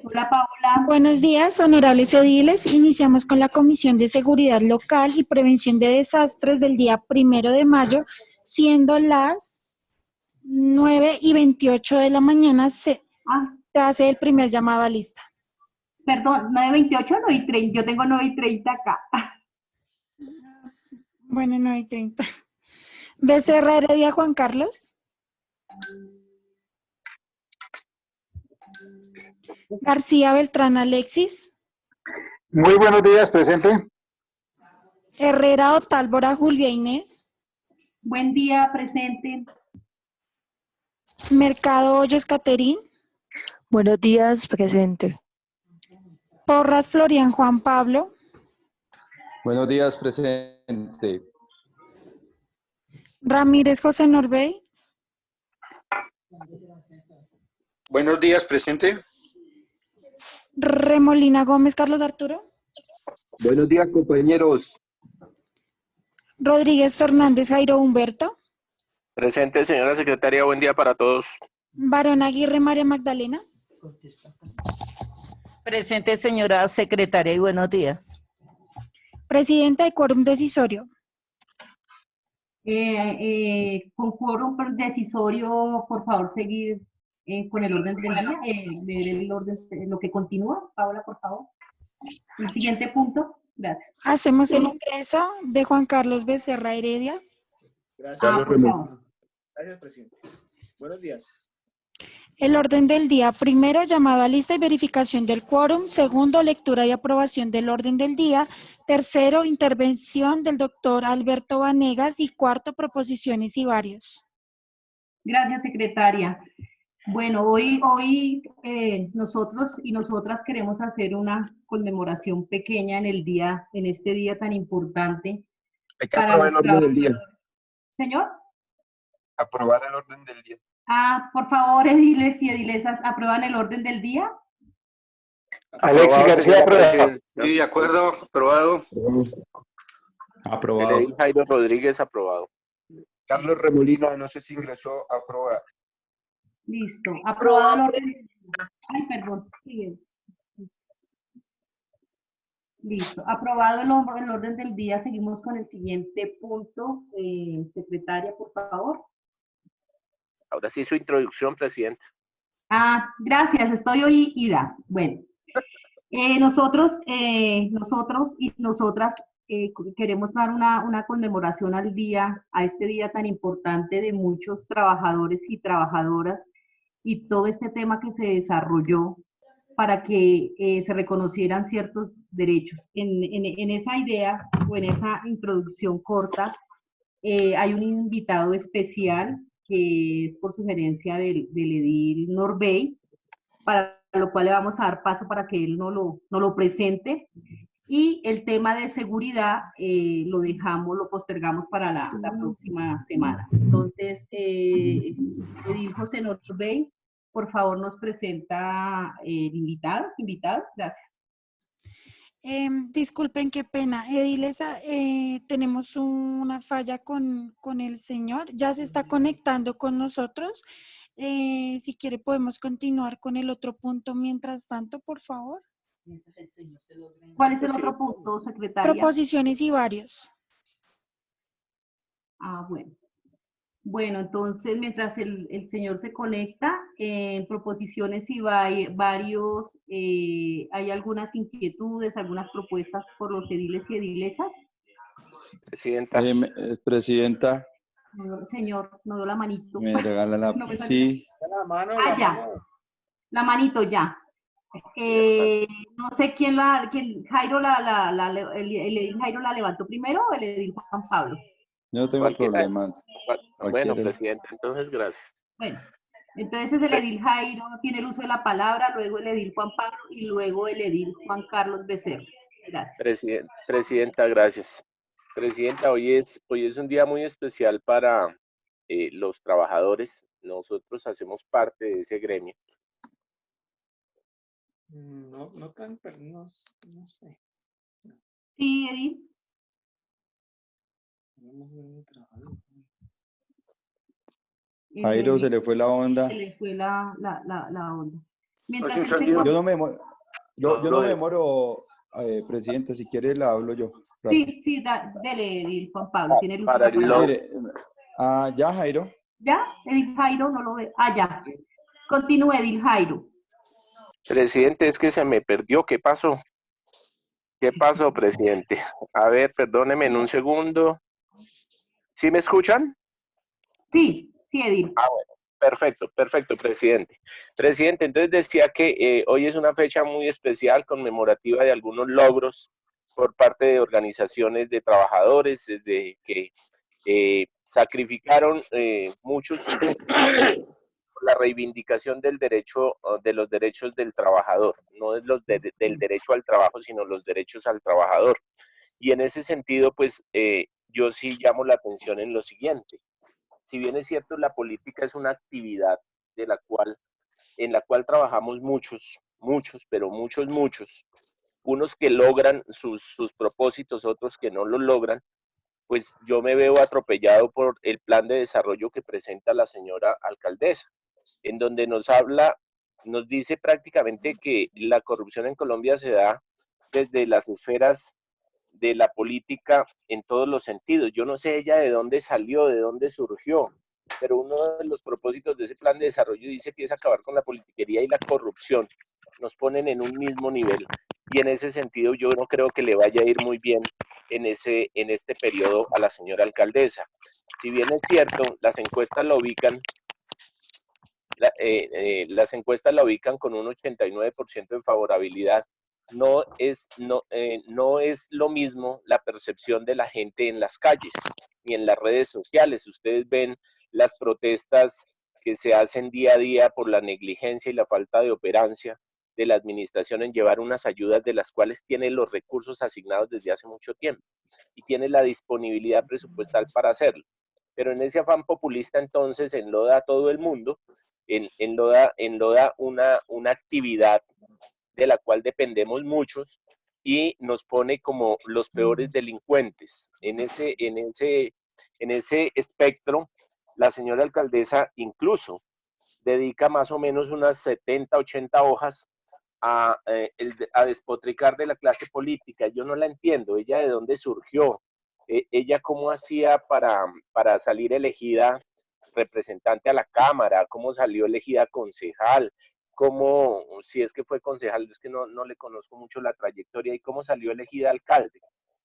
Hola Paola, Buenos días, honorables ediles. Iniciamos con la Comisión de Seguridad Local y Prevención de Desastres del día 1 de mayo, siendo las 9:28 de la mañana. Se ah, hace el primer llamado a lista. perdón, 9:28, 9:30, yo tengo 9:30 acá. Bueno, 9:30. Becerra Heredia Juan Carlos. García Beltrán Alexis. Muy buenos días, presente. Herrera Otálvora Julia Inés. Buen día, presente. Mercado Hoyos Caterín. Buenos días, presente. Porras Florian Juan Pablo. Buenos días, presente. Ramírez José Norbey. Buenos días, presente. Remolina Gómez Carlos Arturo. Buenos días, compañeros. Rodríguez Fernández Jairo Humberto. Presente, señora secretaria, buen día para todos. Barón Aguirre María Magdalena. Presente, señora secretaria, y buenos días. Presidenta de quórum decisorio. Con quórum decisorio, por favor, seguir con el orden del día, leer el orden, lo que continúa. Paola, por favor. El siguiente punto, gracias. Hacemos el ingreso de Juan Carlos Becerra Heredia. Gracias, por favor. Gracias, presidente. Buenos días. El orden del día: primero, llamado a lista y verificación del quórum. Segundo, lectura y aprobación del orden del día. Tercero, intervención del doctor Alberto Vanegas. Y cuarto, proposiciones y varios. Gracias, secretaria. Bueno, hoy nosotros y nosotras queremos hacer una conmemoración pequeña en este día tan importante. Hay que aprobar el orden del día. Señor. Aprobar el orden del día. Por favor, ediles y edilesas, ¿aprueban el orden del día? Alexis García, aprueba. Sí, de acuerdo, aprobado. Aprobado. Edil Jairo Rodríguez, aprobado. Carlos Remolina, no sé si ingresó, aprobar. Listo, aprobado el orden del día. Ay, perdón, sigue. Listo, aprobado el orden del día. Seguimos con el siguiente punto. Secretaria, por favor. Ahora sí su introducción, presidente. Gracias, estoy oída. Bueno, nosotros y nosotras queremos dar una conmemoración a este día tan importante de muchos trabajadores y trabajadoras y todo este tema que se desarrolló para que se reconocieran ciertos derechos. En esa idea o en esa introducción corta hay un invitado especial que es por sugerencia del edil Norbey, para lo cual le vamos a dar paso para que él nos lo presente. Y el tema de seguridad lo postergamos para la próxima semana. Entonces, edil José Norbey, por favor, nos presenta el invitado. Gracias. Disculpen, qué pena. Edilesa, tenemos una falla con el señor. Ya se está conectando con nosotros. Si quiere, podemos continuar con el otro punto mientras tanto, por favor. ¿Cuál es el otro punto, secretaria? Proposiciones y varios. Bueno. Bueno, entonces, mientras el señor se conecta, proposiciones y varios, hay algunas inquietudes, algunas propuestas por los ediles y edilesas. Presidenta. Presidenta. Señor, no dio la manito. Me regala la... No me sí. La mano, ya. La manito ya. No sé quién Jairo el edil Jairo la levantó primero o el edil Juan Pablo. Yo no tengo problemas. Bueno, presidente, entonces gracias. Bueno, entonces el edil Jairo tiene el uso de la palabra, luego el edil Juan Pablo y luego el edil Juan Carlos Becerra. Gracias. Presidenta, gracias. Presidenta, hoy es un día muy especial para los trabajadores. Nosotros hacemos parte de ese gremio. No tan, pero no sé. Sí, edil. Jairo, se le fue la onda. Se le fue la onda. Mientras Sin él se sonido. Yo no me demoro, yo no me demoro, presidenta, si quiere la hablo yo. rápido. Sí, dele, Edil Juan Pablo, tiene la Para última el palabra. Mire, ya Jairo, ¿Ya? Edil Jairo no lo ve. Ah, ya. Continúe, Edil Jairo. Presidente, es que se me perdió. ¿Qué pasó? ¿Qué pasó, presidente? A ver, perdóneme en un segundo. ¿Sí me escuchan? Sí, Edil. Ah, bueno. Perfecto, perfecto, presidente. Presidente, entonces decía que hoy es una fecha muy especial, conmemorativa de algunos logros por parte de organizaciones de trabajadores, desde que sacrificaron muchos por la reivindicación del derecho, de los derechos del trabajador, no es del derecho al trabajo, sino los derechos al trabajador. Y en ese sentido, pues yo sí llamo la atención en lo siguiente. Si bien es cierto, la política es una actividad en la cual trabajamos muchos, pero muchos, unos que logran sus propósitos, otros que no los logran, pues yo me veo atropellado por el plan de desarrollo que presenta la señora alcaldesa, en donde nos dice prácticamente que la corrupción en Colombia se da desde las esferas de la política en todos los sentidos. Yo no sé ella de dónde salió, de dónde surgió, pero uno de los propósitos de ese plan de desarrollo dice que es acabar con la politiquería y la corrupción. Nos ponen en un mismo nivel y en ese sentido yo no creo que le vaya a ir muy bien en este periodo a la señora alcaldesa. Si bien es cierto, las encuestas la ubican con un 89% de favorabilidad. No es lo mismo la percepción de la gente en las calles ni en las redes sociales. Ustedes ven las protestas que se hacen día a día por la negligencia y la falta de operancia de la administración en llevar unas ayudas de las cuales tiene los recursos asignados desde hace mucho tiempo y tiene la disponibilidad presupuestal para hacerlo. Pero en ese afán populista entonces enloda a todo el mundo, enloda una actividad de la cual dependemos muchos y nos pone como los peores delincuentes. En ese espectro, la señora alcaldesa incluso dedica más o menos unas 70, 80 hojas a despotricar de la clase política. Yo no la entiendo, ella de dónde surgió, ella cómo hacía para salir elegida representante a la Cámara, cómo salió elegida concejal, cómo, si es que fue concejal, es que no le conozco mucho la trayectoria, y cómo salió elegida alcalde,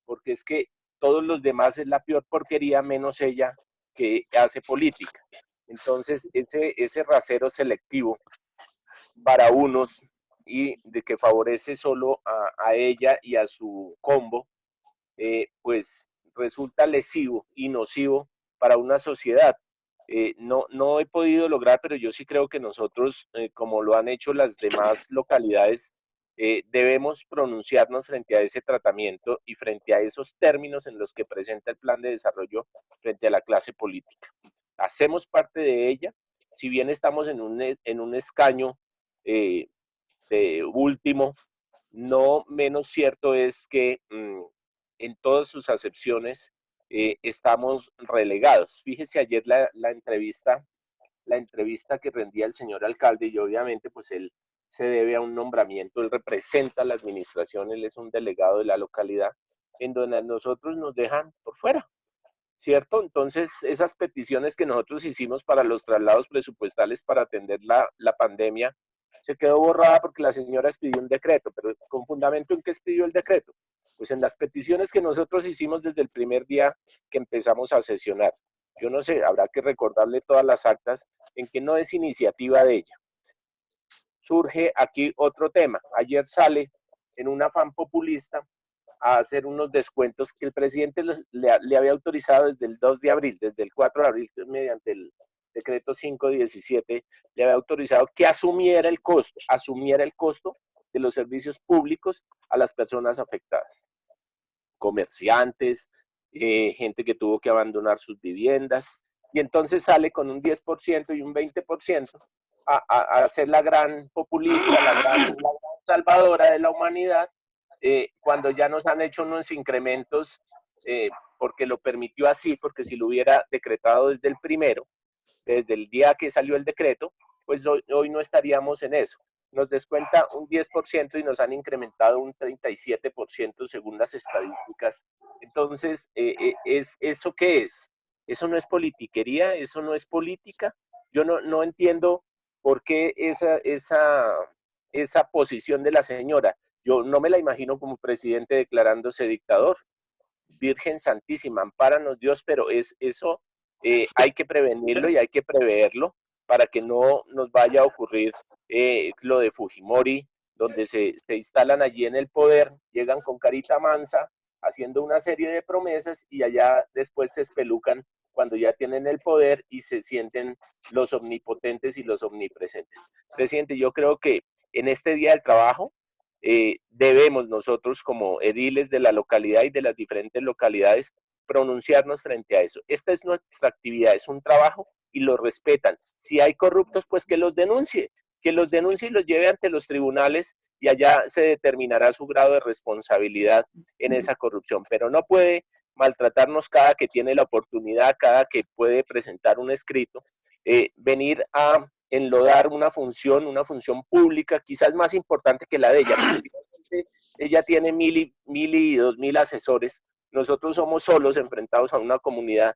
porque es que todos los demás es la peor porquería menos ella que hace política. Entonces, ese rasero selectivo para unos y de que favorece solo a ella y a su combo, pues resulta lesivo y nocivo para una sociedad. No he podido lograr, pero yo sí creo que nosotros, como lo han hecho las demás localidades, debemos pronunciarnos frente a ese tratamiento y frente a esos términos en los que presenta el plan de desarrollo frente a la clase política. Hacemos parte de ella, si bien estamos en un escaño de último, no menos cierto es que en todas sus acepciones estamos relegados. Fíjese ayer la entrevista que rendía el señor alcalde, y obviamente pues él se debe a un nombramiento, él representa a la administración, él es un delegado de la localidad, en donde a nosotros nos dejan por fuera, ¿cierto? Entonces, esas peticiones que nosotros hicimos para los traslados presupuestales para atender la pandemia, se quedó borrada porque la señora expidió un decreto, pero ¿con fundamento en qué expidió el decreto? Pues en las peticiones que nosotros hicimos desde el primer día que empezamos a sesionar. Yo no sé, habrá que recordarle todas las actas en que no es iniciativa de ella. Surge aquí otro tema. Ayer sale en un afán populista a hacer unos descuentos que el presidente le había autorizado desde el 2 de abril, desde el 4 de abril, mediante el decreto 517, le había autorizado que asumiera el costo de los servicios públicos a las personas afectadas. Comerciantes, gente que tuvo que abandonar sus viviendas, y entonces sale con un 10% y un 20% a ser la gran populista, la gran salvadora de la humanidad, cuando ya nos han hecho unos incrementos, porque lo permitió así, porque si lo hubiera decretado desde el primero, desde el día que salió el decreto, pues hoy no estaríamos en eso. nos descuenta un 10% y nos han incrementado un 37% según las estadísticas. Entonces, ¿eso qué es? ¿Eso no es politiquería? ¿Eso no es política? Yo no entiendo por qué esa posición de la señora. Yo no me la imagino como presidente declarándose dictador. Virgen Santísima, ampáranos Dios, pero eso hay que prevenirlo y hay que preverlo para que no nos vaya a ocurrir lo de Fujimori, donde se instalan allí en el poder, llegan con carita mansa, haciendo una serie de promesas y allá después se espelucan cuando ya tienen el poder y se sienten los omnipotentes y los omnipresentes. Presidente, yo creo que en este Día del Trabajo debemos nosotros como ediles de la localidad y de las diferentes localidades pronunciarnos frente a eso. Esta es nuestra actividad, es un trabajo y lo respetan. Si hay corruptos, pues que los denuncie y los lleve ante los tribunales y allá se determinará su grado de responsabilidad en esa corrupción. Pero no puede maltratarnos cada que tiene la oportunidad, cada que puede presentar un escrito, venir a enlodar una función pública, quizás más importante que la de ella. Ella tiene 1.000 y 2.000 asesores. Nosotros somos solos enfrentados a una comunidad,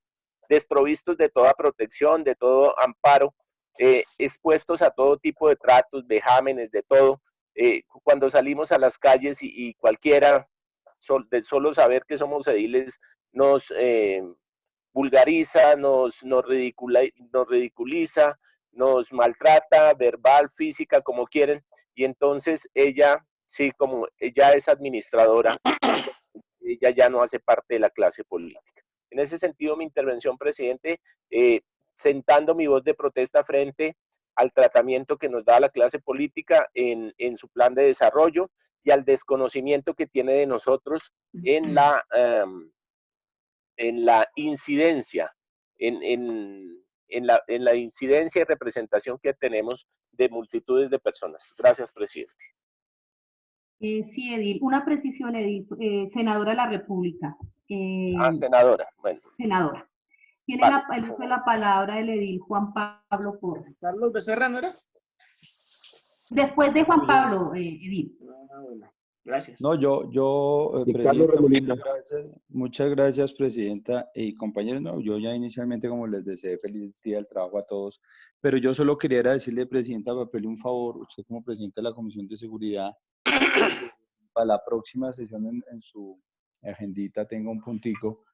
desprovistos de toda protección, de todo amparo, expuestos a todo tipo de tratos, vejámenes, de todo. Cuando salimos a las calles y cualquiera, de solo saber que somos ediles, nos vulgariza, nos ridiculiza, nos maltrata, verbal, física, como quieren, y entonces ella, sí, como ella es administradora, ella ya no hace parte de la clase política. En ese sentido, mi intervención, presidente, sentando mi voz de protesta frente al tratamiento que nos da la clase política en su plan de desarrollo y al desconocimiento que tiene de nosotros en la incidencia, en la incidencia y representación que tenemos de multitudes de personas. Gracias, presidente. Sí, Edil, una precisión, Edil, senadora de la República. Senadora, bueno. Senadora. Tiene Vale. el uso de la palabra el edil Juan Pablo Porras. Carlos Becerra, ¿no era? Después de Juan Pablo, Edil. Bueno. Gracias. No, presidenta, muchas gracias, presidenta y compañeros. No, yo ya inicialmente, como les deseé feliz día del trabajo a todos, pero yo solo quería decirle, presidenta, para pedirle un favor, usted como presidenta de la Comisión de Seguridad, para la próxima sesión en su agendita tenga un puntico,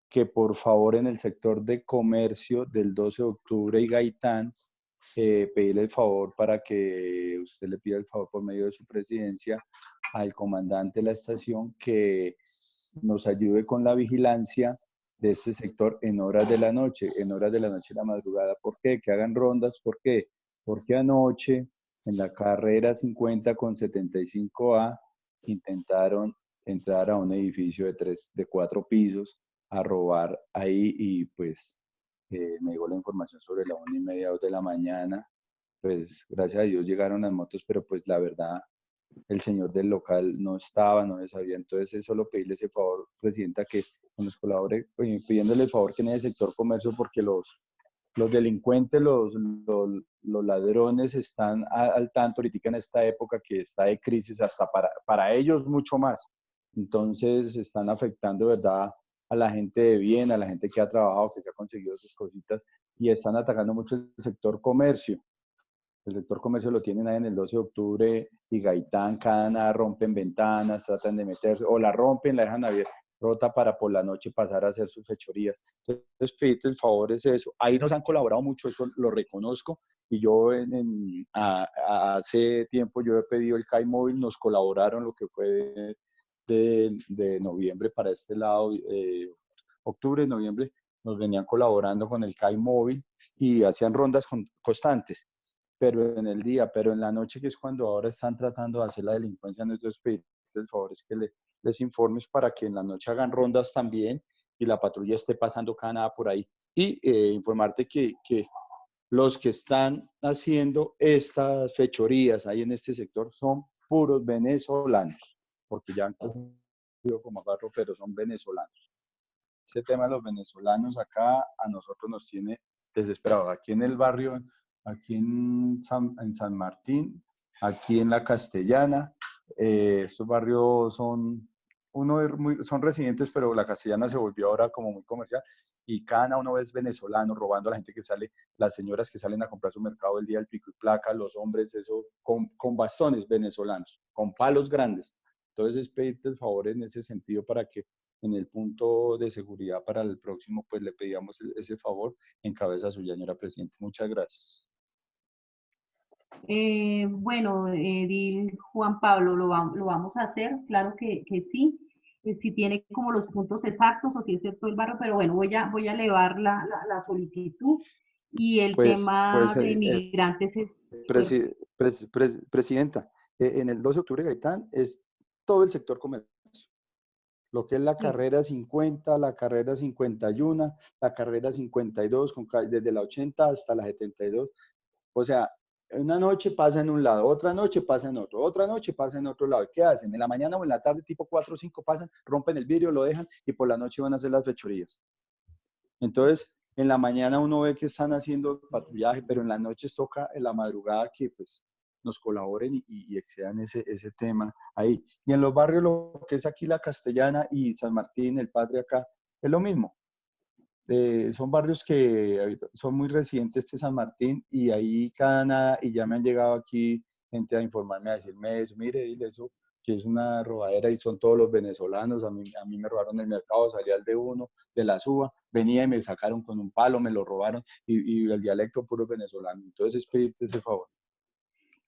que por favor en el sector de comercio del 12 de octubre y Gaitán, pedirle el favor para que usted le pida el favor por medio de su presidencia al comandante de la estación que nos ayude con la vigilancia de este sector en horas de la noche, y la madrugada. ¿Por qué? Que hagan rondas. ¿Por qué? Porque anoche en la carrera 50 con 75A intentaron entrar a un edificio de 4 pisos a robar ahí y pues me llegó la información sobre la 1:30, 2 de la mañana. Pues gracias a Dios llegaron las motos, pero pues la verdad el señor del local no estaba, no le sabía. Entonces es solo pedirle ese favor, presidenta, que nos colabore, pidiéndole el favor que en el sector comercio, porque los delincuentes, los ladrones están al tanto ahorita en esta época que está de crisis, hasta para ellos mucho más. Entonces están afectando, ¿verdad?, a la gente de bien, a la gente que ha trabajado, que se ha conseguido sus cositas, y están atacando mucho el sector comercio. El sector comercio lo tienen ahí en el 12 de octubre y Gaitán, cada nada rompen ventanas, tratan de meterse, o la rompen, la dejan abierta, rota para por la noche pasar a hacer sus fechorías. Entonces, pedirte el favor es eso. Ahí nos han colaborado mucho, eso lo reconozco, y yo hace tiempo yo he pedido el CAI móvil, nos colaboraron lo que fue de noviembre para este lado, octubre, noviembre, nos venían colaborando con el CAI móvil y hacían rondas constantes. Pero en el día, pero en la noche, que es cuando ahora están tratando de hacer la delincuencia, nuestros pedidos, el favor es que les informes para que en la noche hagan rondas también y la patrulla esté pasando cada nada por ahí. Y informarte que los que están haciendo estas fechorías ahí en este sector son puros venezolanos, porque ya han cogido como agarro, pero son venezolanos. Ese tema de los venezolanos acá a nosotros nos tiene desesperados. Aquí en el barrio, aquí en San Martín, aquí en La Castellana. Estos barrios son son residentes, pero La Castellana se volvió ahora como muy comercial y cada uno es venezolano robando a la gente que sale, las señoras que salen a comprar su mercado el día del pico y placa, los hombres, eso, con bastones venezolanos, con palos grandes. Entonces es pedirte el favor en ese sentido para que en el punto de seguridad para el próximo, pues le pedíamos ese favor en cabeza suya, señora Presidenta. Muchas gracias. Bueno, Edil Juan Pablo, lo vamos a hacer, claro que sí. Si tiene como los puntos exactos o si es cierto el barrio, pero bueno, voy a elevar la solicitud y el tema de migrantes es... Presidenta, en el 12 de octubre Gaitán es todo el sector comercio. Lo que es la carrera 50, la carrera 51, la carrera 52, desde la 80 hasta la 72. O sea, una noche pasa en un lado, otra noche pasa en otro, otra noche pasa en otro lado. ¿Qué hacen? En la mañana o en la tarde, tipo 4 o 5 pasan, rompen el vidrio, lo dejan y por la noche van a hacer las fechorías. Entonces, en la mañana uno ve que están haciendo patrullaje, pero en las noches toca en la madrugada que pues nos colaboren y excedan ese tema ahí. Y en los barrios, lo que es aquí La Castellana y San Martín, el Patria acá, es lo mismo. Son barrios que son muy residentes de San Martín y ahí cada nada, y ya me han llegado aquí gente a informarme, a decirme eso, mire, dile eso, que es una robadera y son todos los venezolanos, a mí me robaron el mercado, salí al de uno, de la suba, venía y me sacaron con un palo, me lo robaron y el dialecto puro venezolano. Entonces es pedirte ese favor.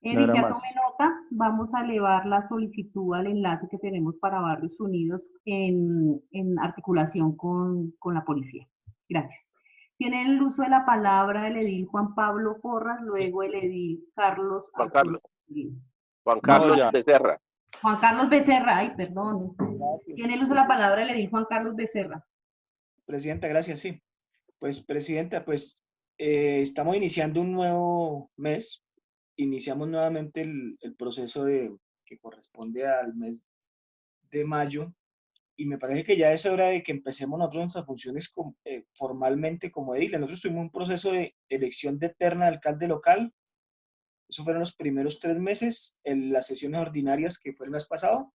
Edil, ya tomé nota, vamos a elevar la solicitud al enlace que tenemos para Barrios Unidos en articulación con la policía. Gracias. Tiene el uso de la palabra el edil Juan Pablo Porras, luego el edil Carlos. Juan Carlos Becerra. Juan Carlos Becerra, ay, perdón. Tiene el uso de la palabra el edil Juan Carlos Becerra. Presidenta, gracias, sí. Pues, Presidenta, pues estamos iniciando un nuevo mes. Iniciamos nuevamente el proceso que corresponde al mes de mayo. Y me parece que ya es hora de que empecemos nosotros nuestras funciones formalmente como edil. Nosotros tuvimos un proceso de elección de terna de alcalde local. Eso fueron los primeros 3 meses, en las sesiones ordinarias que fue el mes pasado,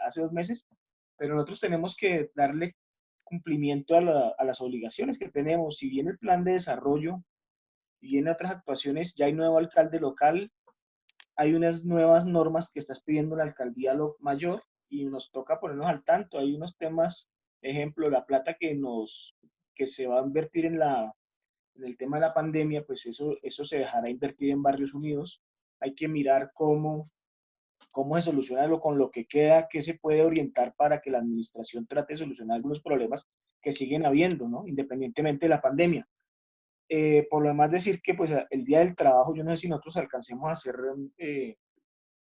hace 2 meses. Pero nosotros tenemos que darle cumplimiento a las obligaciones que tenemos. Si bien el plan de desarrollo y en otras actuaciones ya hay nuevo alcalde local, hay unas nuevas normas que estás pidiendo la alcaldía mayor y nos toca ponernos al tanto. Hay unos temas, ejemplo, la plata que se va a invertir en el tema de la pandemia, pues eso se dejará invertir en Barrios Unidos. Hay que mirar cómo se soluciona con lo que queda, qué se puede orientar para que la administración trate de solucionar algunos problemas que siguen habiendo, ¿no? Independientemente de la pandemia. Por lo demás, decir que pues el día del trabajo, yo no sé si nosotros alcancemos a hacer,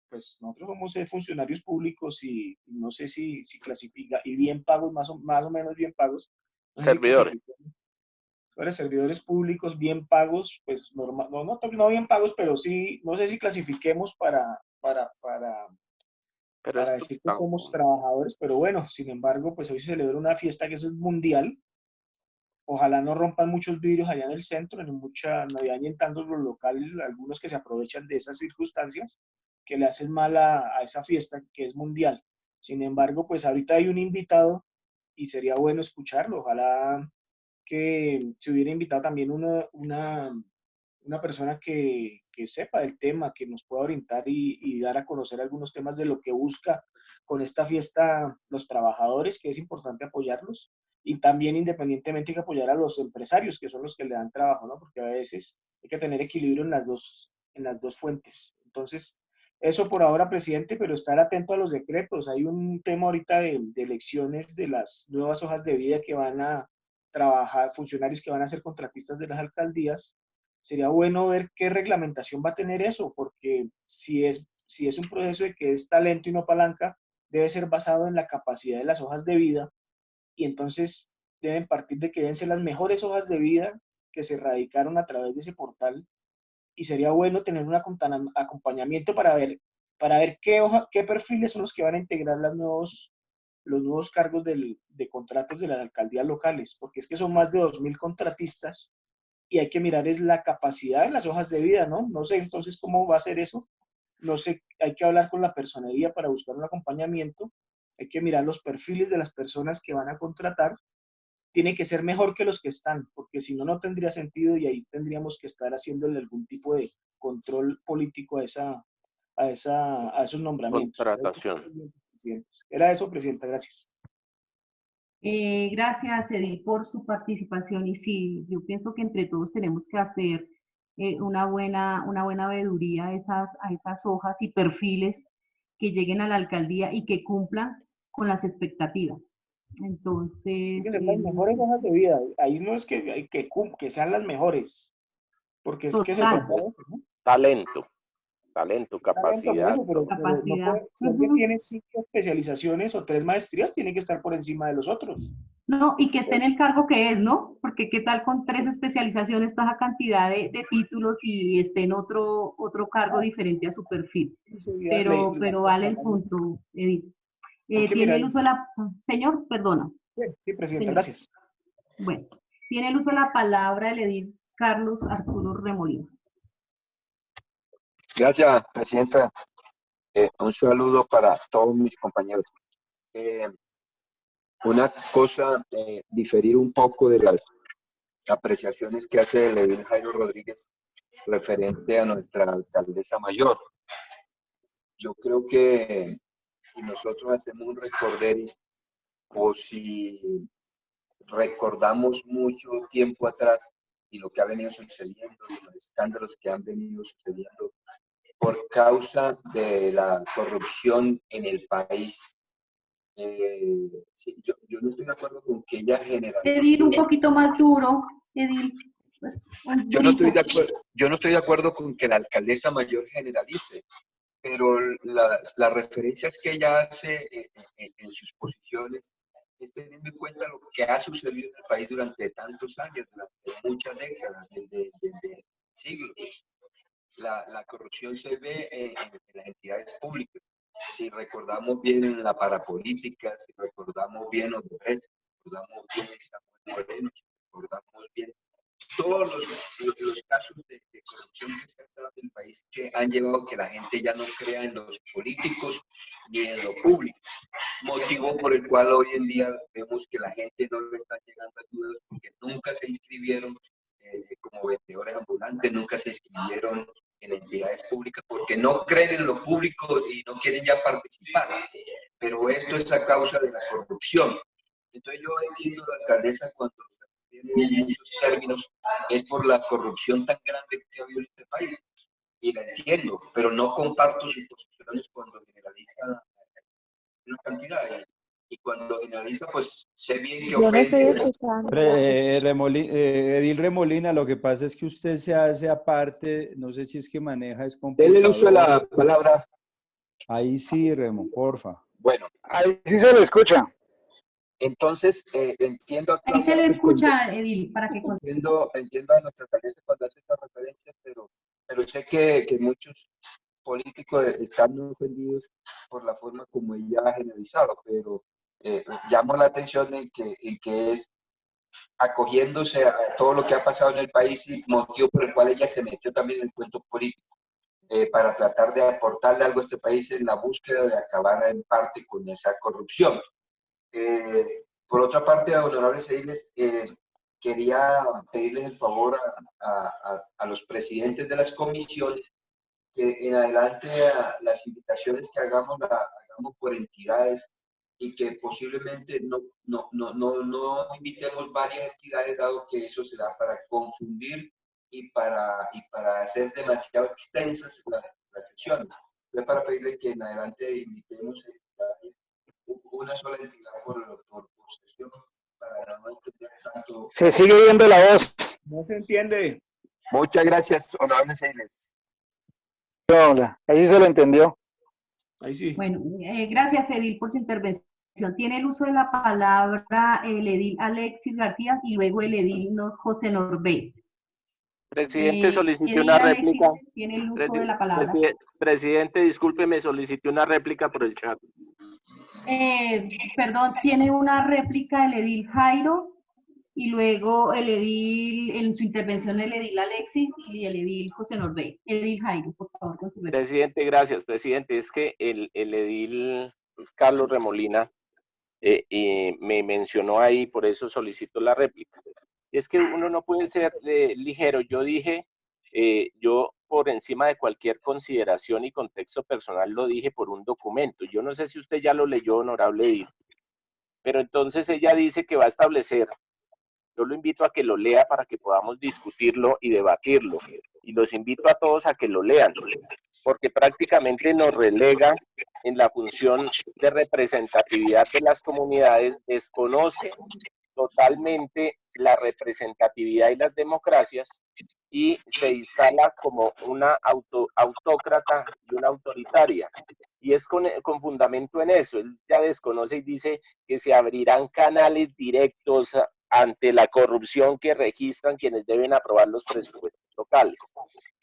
pues nosotros somos funcionarios públicos y no sé si clasifica, y bien pagos, más o menos bien pagos. No servidores. Servidores públicos bien pagos, pues no bien pagos, pero sí, no sé si clasifiquemos para decir que somos trabajadores, pero bueno, sin embargo, pues hoy se celebra una fiesta que es mundial. Ojalá no rompan muchos vidrios allá en el centro, no vayan entrando los locales, algunos que se aprovechan de esas circunstancias, que le hacen mal a esa fiesta que es mundial. Sin embargo, pues ahorita hay un invitado y sería bueno escucharlo. Ojalá que se hubiera invitado también una persona que sepa del tema, que nos pueda orientar y dar a conocer algunos temas de lo que busca con esta fiesta los trabajadores, que es importante apoyarlos. Y también independientemente hay que apoyar a los empresarios, que son los que le dan trabajo, ¿no? Porque a veces hay que tener equilibrio en las dos fuentes. Entonces, eso por ahora, presidente, pero estar atento a los decretos. Hay un tema ahorita de elecciones de las nuevas hojas de vida que van a trabajar, funcionarios que van a ser contratistas de las alcaldías. Sería bueno ver qué reglamentación va a tener eso, porque si es un proceso de que es talento y no palanca, debe ser basado en la capacidad de las hojas de vida. Y entonces deben partir de que deben ser las mejores hojas de vida que se radicaron a través de ese portal, y sería bueno tener un acompañamiento para ver qué perfiles son los que van a integrar los nuevos cargos de contratos de las alcaldías locales, porque es que son más de 2.000 contratistas y hay que mirar es la capacidad de las hojas de vida, ¿no? No sé entonces cómo va a ser eso. No sé, hay que hablar con la personería para buscar un acompañamiento. Hay que mirar los perfiles de las personas que van a contratar. Tiene que ser mejor que los que están, porque si no, no tendría sentido y ahí tendríamos que estar haciéndole algún tipo de control político a esos nombramientos. Contratación. Era eso, Presidenta, gracias. Gracias, Edil, por su participación. Y sí, yo pienso que entre todos tenemos que hacer una buena veeduría a esas hojas y perfiles que lleguen a la alcaldía y que cumplan con las expectativas. Entonces... Tienen que ser las mejores hojas de vida. Ahí no es que sean las mejores, porque es que se trata de eso, ¿no? Talento, capacidad. Pero no puede, si alguien tiene 5 especializaciones o 3 maestrías, tiene que estar por encima de los otros. No, y que esté en el cargo que es, ¿no? Porque qué tal con 3 especializaciones, toda esa cantidad de títulos y esté en otro cargo diferente a su perfil. Pero vale el punto, Edith. Tiene el uso de la... Señor, perdona. Sí, Presidenta, gracias. Bueno, tiene el uso de la palabra el edil Carlos Arturo Remolino. Gracias, Presidenta. Un saludo para todos mis compañeros. Una cosa, diferir un poco de las apreciaciones que hace el edil Jairo Rodríguez referente a nuestra alcaldesa mayor. Yo creo que si nosotros hacemos un recorderis o si recordamos mucho tiempo atrás y lo que ha venido sucediendo y los escándalos que han venido sucediendo por causa de la corrupción en el país. Sí, yo no estoy de acuerdo con que ella generalice. Edil, un poquito más duro, Edil. Yo no estoy de acuerdo con que la alcaldesa mayor generalice, pero las referencias que ella hace en sus posiciones es teniendo en cuenta lo que ha sucedido en el país durante tantos años, durante muchas décadas, desde siglos. La corrupción se ve en las entidades públicas. Si recordamos bien la parapolítica, si recordamos bien Odebrecht, si recordamos bien Samuel Moreno, si recordamos bien todos los casos de corrupción que se han dado en el país que han llevado a que la gente ya no crea en los políticos ni en lo público. Motivo por el cual hoy en día vemos que la gente no le está llegando ayudas porque nunca se inscribieron como vendedores ambulantes, nunca se inscribieron en entidades públicas porque no creen en lo público y no quieren ya participar. Pero esto es la causa de la corrupción. Entonces yo entiendo a la alcaldesa cuando se refiere en esos términos, es por la corrupción tan grande que ha habido en este país. Y la entiendo, pero no comparto sus posiciones cuando generaliza una cantidad. Y cuando generaliza, pues sé bien que ofende. Edil Remolina, lo que pasa es que usted se hace aparte, no sé si es que maneja es computador. Dele el uso de la palabra. Ahí sí, Remo, porfa. Bueno. Ahí sí se le escucha. Entonces, entiendo... Ahí se le escucha, Edil, para que... Entiendo a nuestra alcaldesa cuando hace estas referencias, pero sé que muchos políticos están ofendidos por la forma como ella ha generalizado, pero llamo la atención en que es acogiéndose a todo lo que ha pasado en el país y motivo por el cual ella se metió también en el cuento político para tratar de aportarle algo a este país en la búsqueda de acabar en parte con esa corrupción. Por otra parte, honorables ediles, quería pedirles el favor a los presidentes de las comisiones que en adelante las invitaciones que hagamos por entidades y que posiblemente no invitemos varias entidades, dado que eso se da para confundir y para hacer demasiado extensas las sesiones. Entonces, para pedirle que en adelante invitemos entidades, una sola entidad por sesión, para no extender tanto. Se sigue viendo la voz. No se entiende. Muchas gracias, honorables ediles. Hola, ahí se lo entendió. Ahí sí. Bueno, gracias, Edil, por su intervención. Tiene el uso de la palabra el edil Alexis García y luego el edil José Norbert. Presidente, solicité una réplica. Tiene el uso de la palabra. Presidente, discúlpeme, solicité una réplica por el chat. Perdón, tiene una réplica el edil Jairo y luego el edil, en su intervención el edil Alexis y el edil José Norbey. Edil Jairo, por favor, con su réplica. Presidente, gracias, presidente. Es que el edil Carlos Remolina me mencionó ahí, por eso solicito la réplica. Es que uno no puede ser ligero. Yo dije, yo por encima de cualquier consideración y contexto personal lo dije por un documento. Yo no sé si usted ya lo leyó, honorable edil, pero entonces ella dice que va a establecer. Yo lo invito a que lo lea para que podamos discutirlo y debatirlo. Y los invito a todos a que lo lean, porque prácticamente nos relega en la función de representatividad de las comunidades, desconoce totalmente la representatividad y las democracias y se instala como una autócrata y una autoritaria. Y es con fundamento en eso. Él ya desconoce y dice que se abrirán canales directos ante la corrupción que registran quienes deben aprobar los presupuestos locales.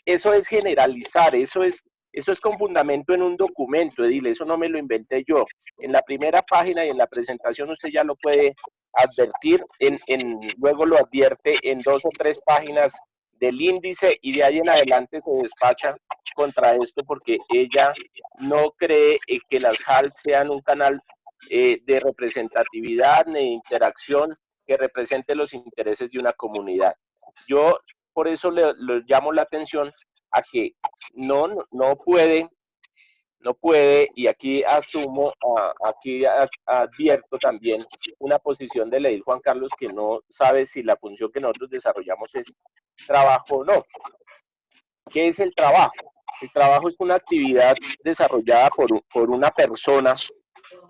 Eso es generalizar, eso es con fundamento en un documento, edil, eso no me lo inventé yo. En la primera página y en la presentación usted ya lo puede advertir, luego lo advierte en 2 o 3 páginas del índice y de ahí en adelante se despacha contra esto porque ella no cree que las JAL sean un canal de representatividad ni de interacción que represente los intereses de una comunidad. Yo por eso le llamo la atención a que no puede, y aquí asumo, aquí advierto también una posición del edil Juan Carlos que no sabe si la función que nosotros desarrollamos es trabajo o no. ¿Qué es el trabajo? El trabajo es una actividad desarrollada por una persona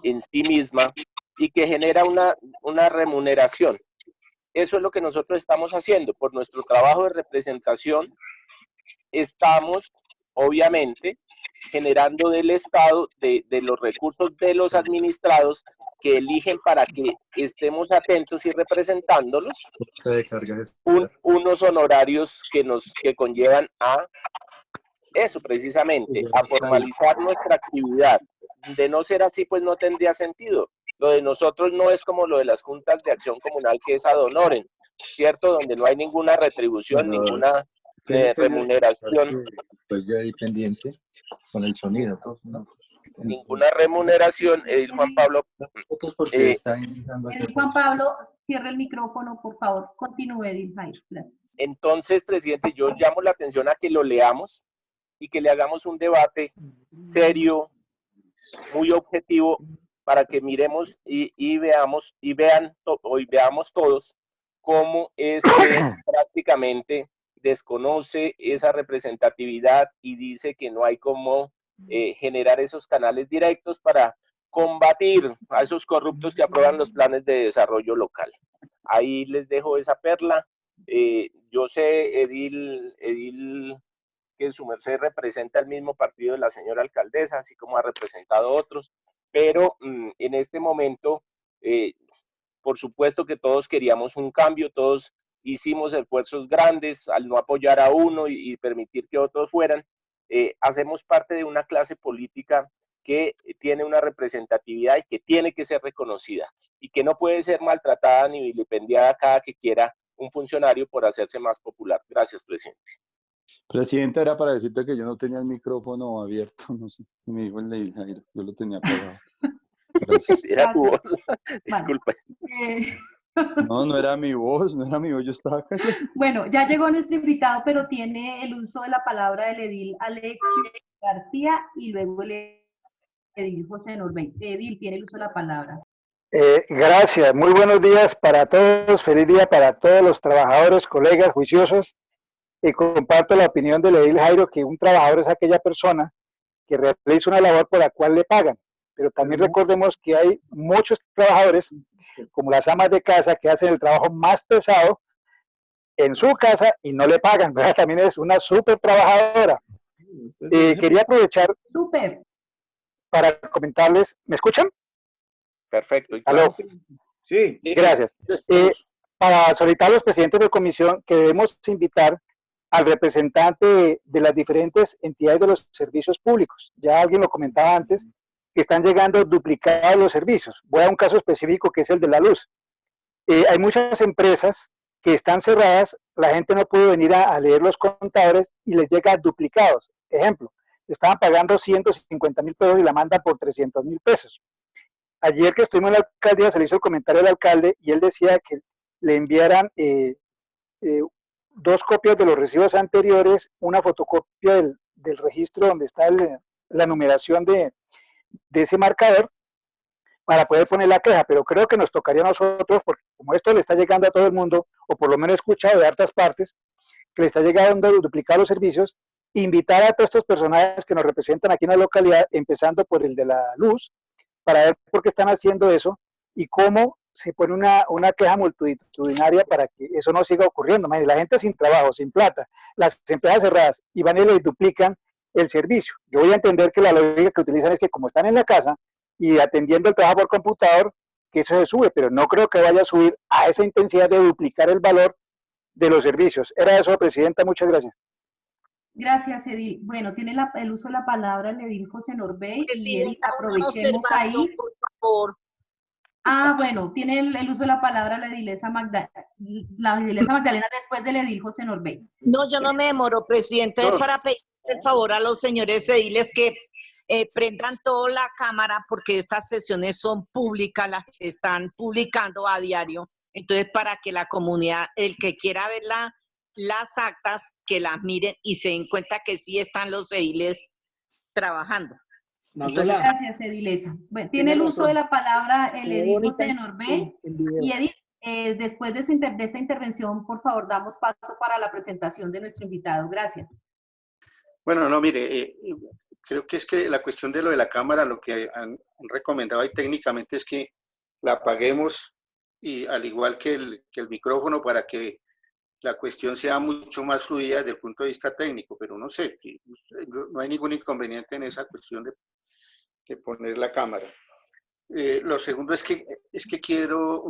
en sí misma y que genera una remuneración. Eso es lo que nosotros estamos haciendo. Por nuestro trabajo de representación estamos, obviamente, generando del Estado, de los recursos de los administrados que eligen para que estemos atentos y representándolos, unos honorarios que conllevan a eso precisamente, a formalizar nuestra actividad. De no ser así, pues no tendría sentido. Lo de nosotros no es como lo de las juntas de acción comunal, que es ad honorem, ¿cierto? Donde no hay ninguna retribución, ninguna remuneración. Estoy yo ahí pendiente con el sonido. Ninguna remuneración, Juan Pablo. Juan Pablo, cierre el micrófono, por favor. Continúe, Edil Jairo. Gracias. Entonces, presidente, yo llamo la atención a que lo leamos y que le hagamos un debate serio, muy objetivo, para que miremos y veamos todos cómo es que prácticamente desconoce esa representatividad y dice que no hay cómo generar esos canales directos para combatir a esos corruptos que aprueban los planes de desarrollo local. Ahí les dejo esa perla. Yo sé, edil, que su merced representa el mismo partido de la señora alcaldesa, así como ha representado otros, pero en este momento, por supuesto que todos queríamos un cambio, todos hicimos esfuerzos grandes al no apoyar a uno y permitir que otros fueran. Hacemos parte de una clase política que tiene una representatividad y que tiene que ser reconocida y que no puede ser maltratada ni vilipendiada cada que quiera un funcionario por hacerse más popular. Gracias, presidente. Presidenta, era para decirte que yo no tenía el micrófono abierto, no sé, me dijo el edil Jairo, yo lo tenía apagado. Gracias. Era tu voz, disculpe. No era mi voz, yo estaba callado. Bueno, ya llegó nuestro invitado, pero tiene el uso de la palabra del edil Alexis García y luego el edil José Norbey. Edil, tiene el uso de la palabra. Gracias, muy buenos días para todos, feliz día para todos los trabajadores, colegas, juiciosos. Y comparto la opinión del edil Jairo que un trabajador es aquella persona que realiza una labor por la cual le pagan. Pero también recordemos que hay muchos trabajadores, como las amas de casa, que hacen el trabajo más pesado en su casa y no le pagan, ¿verdad? También es una súper trabajadora. Quería aprovechar para comentarles, ¿me escuchan? Perfecto. ¿Aló? Sí. Gracias. Para solicitar a los presidentes de comisión que debemos invitar al representante de las diferentes entidades de los servicios públicos. Ya alguien lo comentaba antes, que están llegando duplicados los servicios. Voy a un caso específico que es el de la luz. hay muchas empresas que están cerradas, la gente no puede venir a leer los contadores y les llega duplicados. Ejemplo, estaban pagando 150.000 pesos y la mandan por 300.000 pesos. Ayer que estuvimos en la alcaldía se le hizo el comentario al alcalde y él decía que le enviaran 2 copias de los recibos anteriores, una fotocopia del registro donde está la numeración de ese marcador para poder poner la queja, pero creo que nos tocaría a nosotros, porque como esto le está llegando a todo el mundo, o por lo menos he escuchado de hartas partes, que le está llegando a duplicar los servicios, invitar a todos estos personajes que nos representan aquí en la localidad, empezando por el de la luz, para ver por qué están haciendo eso y cómo se pone una queja multitudinaria para que eso no siga ocurriendo. La gente sin trabajo, sin plata, las empresas cerradas, y van y les duplican el servicio. Yo voy a entender que la lógica que utilizan es que como están en la casa y atendiendo el trabajo por computador, que eso se sube, pero no creo que vaya a subir a esa intensidad de duplicar el valor de los servicios. Era eso, Presidenta, muchas gracias. Gracias, Edil. Bueno, tiene el uso de la palabra el edil José Norbey, y Edil, aprovechemos ahí. Por favor. Bueno, tiene el uso de la palabra la edilesa Magdalena después del edil José Norbey. No, yo no me demoro, Presidente, es para pedir el favor a los señores ediles que prendan toda la cámara, porque estas sesiones son públicas, las que están publicando a diario. Entonces, para que la comunidad, el que quiera ver las actas, que las miren y se den cuenta que sí están los ediles trabajando. Entonces, gracias, edilesa. Bueno, tiene el uso de la palabra el edil José Norbey. Y Edil, después de esta intervención, por favor, damos paso para la presentación de nuestro invitado. Gracias. Bueno, no, mire, creo que es que la cuestión de lo de la cámara, lo que han recomendado ahí técnicamente es que la apaguemos, y al igual que el micrófono, para que la cuestión sea mucho más fluida desde el punto de vista técnico, pero no sé, no hay ningún inconveniente en esa cuestión de poner la cámara. Lo segundo es que quiero,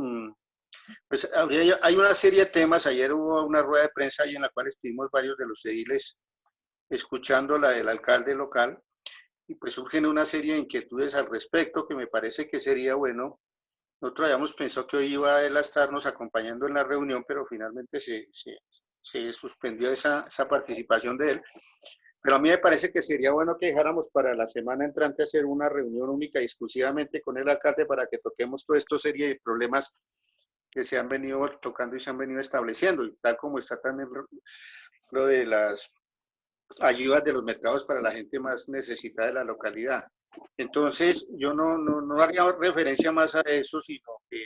pues hay una serie de temas. Ayer hubo una rueda de prensa ahí en la cual estuvimos varios de los ediles escuchando la del alcalde local, y pues surgen una serie de inquietudes al respecto que me parece que sería bueno. Nosotros habíamos pensado que hoy iba él a estarnos acompañando en la reunión, pero finalmente se suspendió esa participación de él. Pero a mí me parece que sería bueno que dejáramos para la semana entrante hacer una reunión única y exclusivamente con el alcalde para que toquemos toda esta serie de problemas que se han venido tocando y se han venido estableciendo, y tal como está también lo de las ayudas de los mercados para la gente más necesitada de la localidad. Entonces, yo no haría referencia más a eso, sino que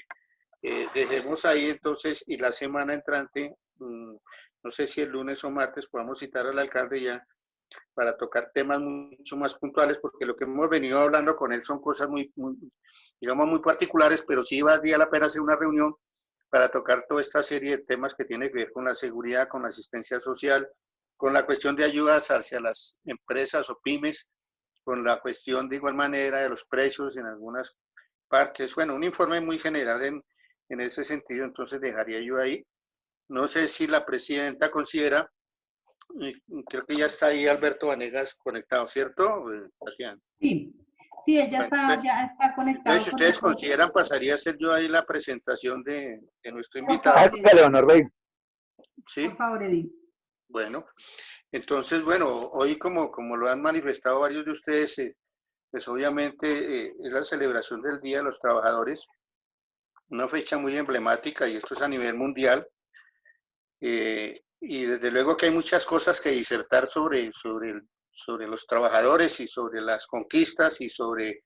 dejemos ahí entonces, y la semana entrante, no sé si el lunes o martes, podamos citar al alcalde ya para tocar temas mucho más puntuales, porque lo que hemos venido hablando con él son cosas digamos, muy particulares, pero sí valdría la pena hacer una reunión para tocar toda esta serie de temas que tiene que ver con la seguridad, con la asistencia social, con la cuestión de ayudas hacia las empresas o pymes, con la cuestión de igual manera de los precios en algunas partes. Bueno, un informe muy general en ese sentido, entonces dejaría yo ahí. No sé si la presidenta considera, creo que ya está ahí Alberto Vanegas conectado, ¿cierto, Tatiana? Sí, ella ya está conectada. Entonces, si ustedes consideran, pasaría a ser yo ahí la presentación de nuestro invitado. Hágale, Norbey. Sí. Por favor, Edil. Bueno, entonces, bueno, hoy como lo han manifestado varios de ustedes, pues obviamente es la celebración del Día de los Trabajadores, una fecha muy emblemática, y esto es a nivel mundial. Y desde luego que hay muchas cosas que disertar sobre los trabajadores y sobre las conquistas y sobre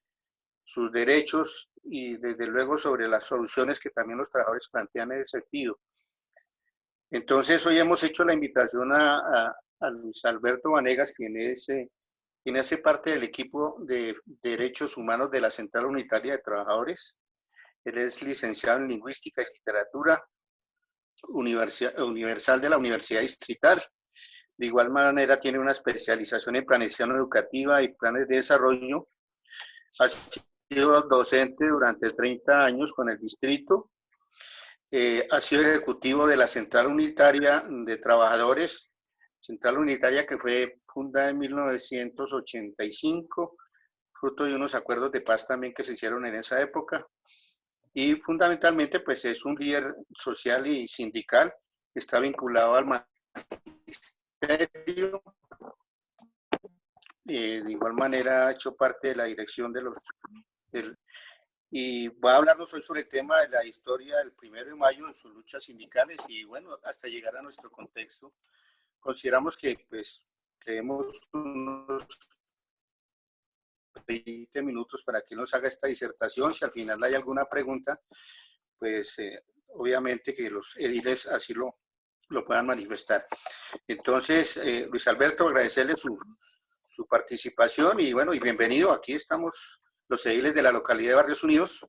sus derechos, y desde luego sobre las soluciones que también los trabajadores plantean en ese sentido. Entonces, hoy hemos hecho la invitación a Luis Alberto Vanegas, quien hace parte del equipo de Derechos Humanos de la Central Unitaria de Trabajadores. Él es licenciado en Lingüística y Literatura Universal de la Universidad Distrital. De igual manera, tiene una especialización en planeación educativa y planes de desarrollo. Ha sido docente durante 30 años con el distrito. Ha sido ejecutivo de la Central Unitaria de Trabajadores, Central Unitaria que fue fundada en 1985, fruto de unos acuerdos de paz también que se hicieron en esa época. y fundamentalmente pues es un líder social y sindical, está vinculado al magisterio, de igual manera ha hecho parte de la dirección de y va a hablarnos hoy sobre el tema de la historia del 1 de mayo en sus luchas sindicales y bueno, hasta llegar a nuestro contexto. Consideramos que pues tenemos unos 20 minutos para que nos haga esta disertación. Si al final hay alguna pregunta, pues obviamente que los ediles así lo puedan manifestar. Entonces, Luis Alberto, agradecerle su participación y bueno, y bienvenido. Aquí estamos los ediles de la localidad de Barrios Unidos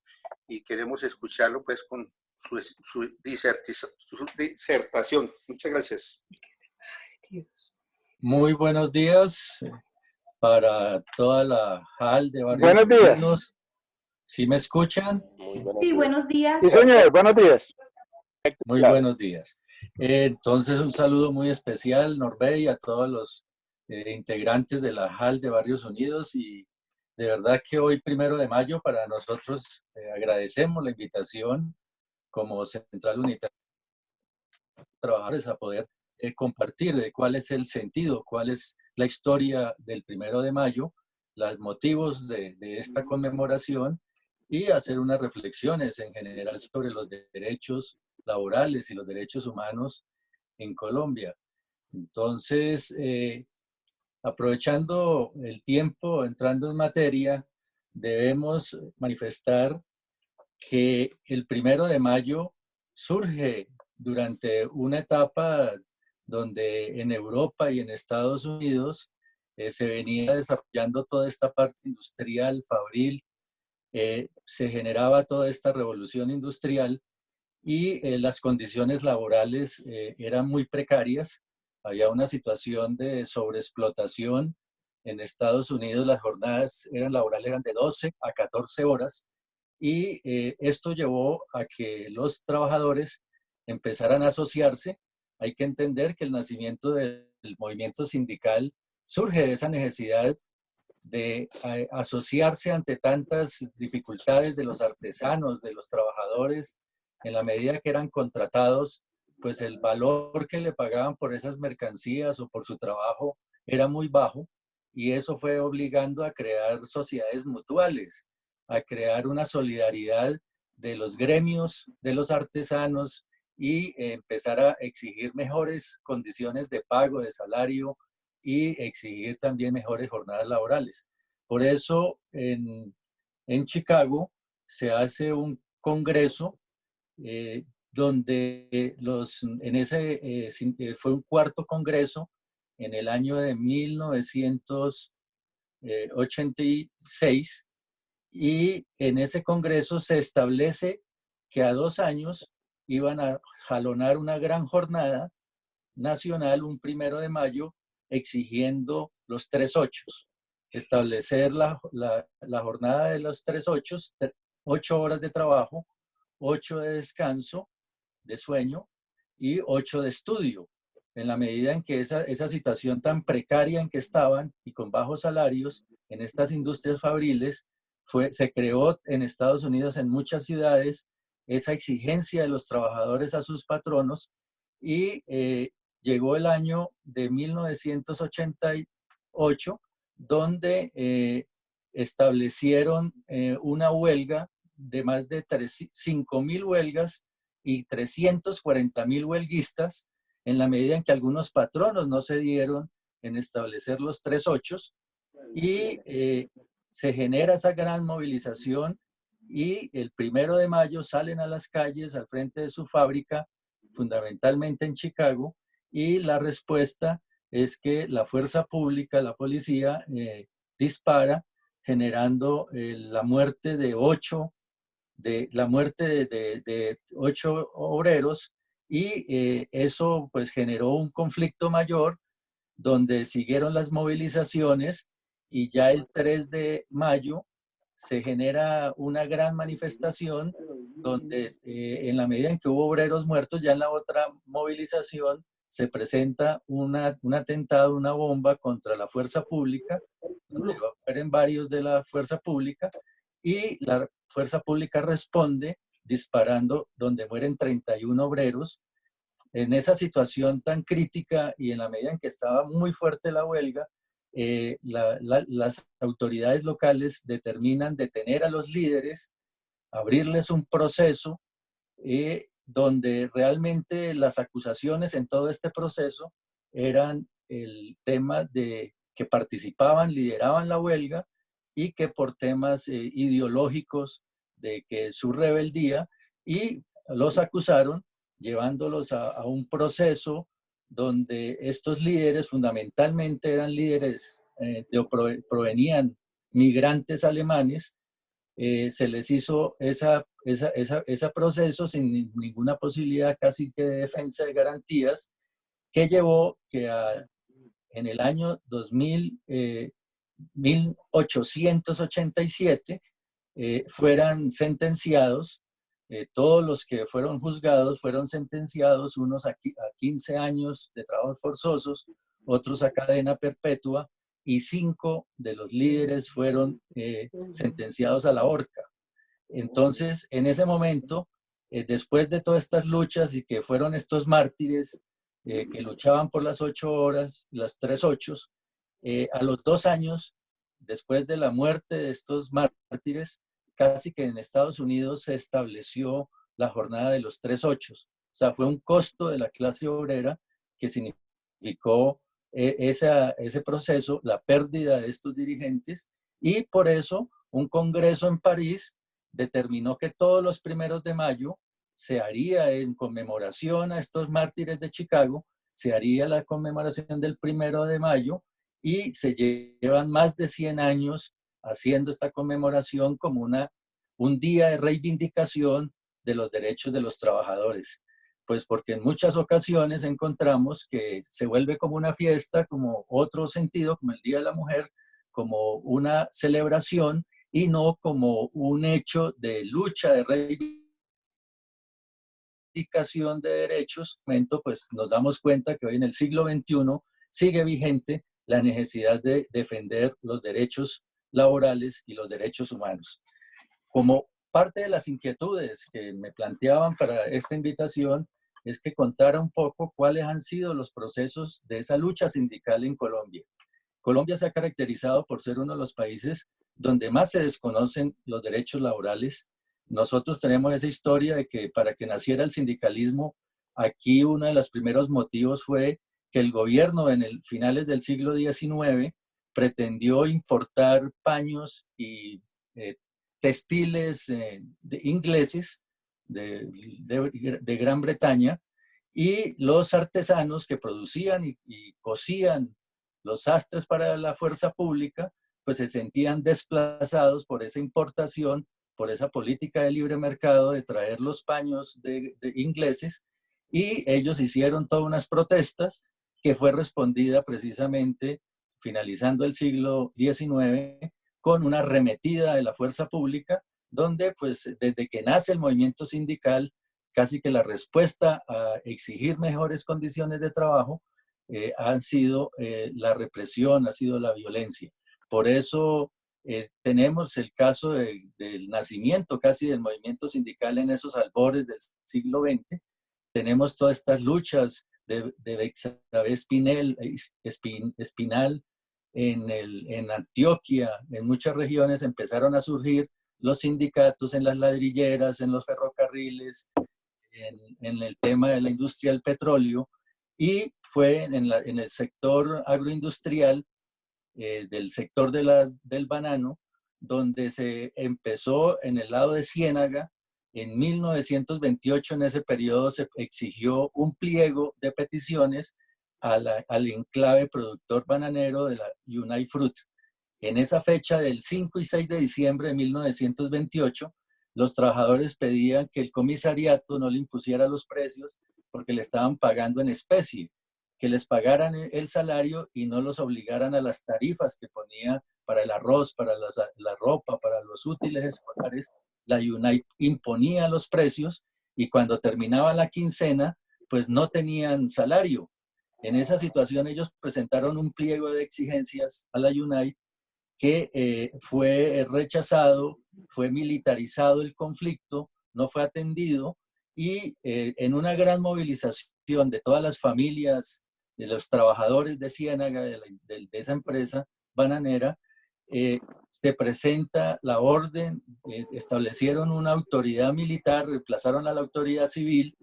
y queremos escucharlo pues con su disertación. Muchas gracias. Muy buenos días para toda la JAL de Barrios Buenos días. Unidos. ¿Sí me escuchan? Sí, buenos días. Sí, señor, buenos días. Muy buenos días. Entonces, un saludo muy especial, Norbey, a todos los integrantes de la JAL de Barrios Unidos y de verdad que hoy, 1 de mayo, para nosotros agradecemos la invitación como Central Unitaria de Trabajadores a poder compartir de cuál es el sentido, cuál es la historia del 1 de mayo, los motivos de esta conmemoración y hacer unas reflexiones en general sobre los derechos laborales y los derechos humanos en Colombia. Entonces, aprovechando el tiempo, entrando en materia, debemos manifestar que el 1 de mayo surge durante una etapa donde en Europa y en Estados Unidos se venía desarrollando toda esta parte industrial, fabril, se generaba toda esta revolución industrial y las condiciones laborales eran muy precarias. Había una situación de sobreexplotación. En Estados Unidos las jornadas laborales eran de 12 a 14 horas y esto llevó a que los trabajadores empezaran a asociarse. Hay que entender que el nacimiento del movimiento sindical surge de esa necesidad de asociarse ante tantas dificultades de los artesanos, de los trabajadores, en la medida que eran contratados, pues el valor que le pagaban por esas mercancías o por su trabajo era muy bajo y eso fue obligando a crear sociedades mutuales, a crear una solidaridad de los gremios, de los artesanos y empezar a exigir mejores condiciones de pago, de salario y exigir también mejores jornadas laborales. Por eso en Chicago se hace un congreso donde fue un cuarto congreso en el año de 1986 y en ese congreso se establece que a 2 años iban a jalonar una gran jornada nacional, un 1 de mayo, exigiendo los 3/8, establecer la jornada de los 3/8, 8 horas de trabajo, 8 de descanso, de sueño y 8 de estudio. En la medida en que esa situación tan precaria en que estaban y con bajos salarios en estas industrias fabriles, se creó en Estados Unidos en muchas ciudades esa exigencia de los trabajadores a sus patronos y llegó el año de 1988 donde establecieron una huelga de más de 5.000 huelgas y 340.000 huelguistas en la medida en que algunos patronos no se dieron en establecer los 3/8 y se genera esa gran movilización y el 1 de mayo salen a las calles al frente de su fábrica, fundamentalmente en Chicago, y la respuesta es que la fuerza pública, la policía, dispara, generando la muerte de 8 obreros y eso pues generó un conflicto mayor donde siguieron las movilizaciones y ya el 3 de mayo se genera una gran manifestación donde en la medida en que hubo obreros muertos, ya en la otra movilización se presenta un atentado, una bomba contra la fuerza pública, donde mueren varios de la fuerza pública y la fuerza pública responde disparando, donde mueren 31 obreros. En esa situación tan crítica y en la medida en que estaba muy fuerte la huelga, las autoridades locales determinan detener a los líderes, abrirles un proceso donde realmente las acusaciones en todo este proceso eran el tema de que participaban, lideraban la huelga y que por temas ideológicos de que su rebeldía, y los acusaron llevándolos a un proceso donde estos líderes fundamentalmente eran líderes provenían migrantes alemanes. Se les hizo ese proceso sin ninguna posibilidad casi que de defensa de garantías, que llevó que en el año 1887 fueran sentenciados, todos los que fueron juzgados fueron sentenciados, unos a 15 años de trabajos forzosos, otros a cadena perpetua, y 5 de los líderes fueron sentenciados a la horca. Entonces, en ese momento, después de todas estas luchas y que fueron estos mártires que luchaban por las 8 horas, las 3 ochos, a los 2 años, después de la muerte de estos mártires, casi que en Estados Unidos se estableció la jornada de los 3 ochos. O sea, fue un costo de la clase obrera que significó ese proceso, la pérdida de estos dirigentes, y por eso un congreso en París determinó que todos los 1 de mayo se haría en conmemoración a estos mártires de Chicago, se haría la conmemoración del 1 de mayo, y se llevan más de 100 años haciendo esta conmemoración como un día de reivindicación de los derechos de los trabajadores. Pues porque en muchas ocasiones encontramos que se vuelve como una fiesta, como otro sentido, como el Día de la Mujer, como una celebración y no como un hecho de lucha, de reivindicación de derechos. Pues nos damos cuenta que hoy en el siglo XXI sigue vigente la necesidad de defender los derechos laborales y los derechos humanos. Como parte de las inquietudes que me planteaban para esta invitación, es que contara un poco cuáles han sido los procesos de esa lucha sindical en Colombia. Colombia se ha caracterizado por ser uno de los países donde más se desconocen los derechos laborales. Nosotros tenemos esa historia de que para que naciera el sindicalismo, aquí uno de los primeros motivos fue que el gobierno en finales del siglo XIX pretendió importar paños y textiles ingleses de Gran Bretaña, y los artesanos que producían y cosían los sastres para la fuerza pública, pues se sentían desplazados por esa importación, por esa política de libre mercado de traer los paños de ingleses, y ellos hicieron todas unas protestas que fue respondida precisamente finalizando el siglo XIX con una arremetida de la fuerza pública, donde pues desde que nace el movimiento sindical, casi que la respuesta a exigir mejores condiciones de trabajo han sido la represión, ha sido la violencia. Por eso tenemos el caso del nacimiento casi del movimiento sindical en esos albores del siglo XX. Tenemos todas estas luchas de Bexabé Espinal en Antioquia, en muchas regiones empezaron a surgir los sindicatos en las ladrilleras, en los ferrocarriles, en el tema de la industria del petróleo, y fue en el sector agroindustrial, del sector del banano, donde se empezó en el lado de Ciénaga. En 1928, en ese periodo, se exigió un pliego de peticiones al enclave productor bananero de la Unai Fruit. En esa fecha del 5 y 6 de diciembre de 1928, los trabajadores pedían que el comisariato no le impusiera los precios porque le estaban pagando en especie, que les pagaran el salario y no los obligaran a las tarifas que ponía para el arroz, para la ropa, para los útiles escolares. La UNAI imponía los precios y cuando terminaba la quincena, pues no tenían salario. En esa situación ellos presentaron un pliego de exigencias a la UNAI que fue rechazado, fue militarizado el conflicto, no fue atendido y en una gran movilización de todas las familias, de los trabajadores de Ciénaga, de esa empresa bananera, se presenta la orden, establecieron una autoridad militar, reemplazaron a la autoridad civil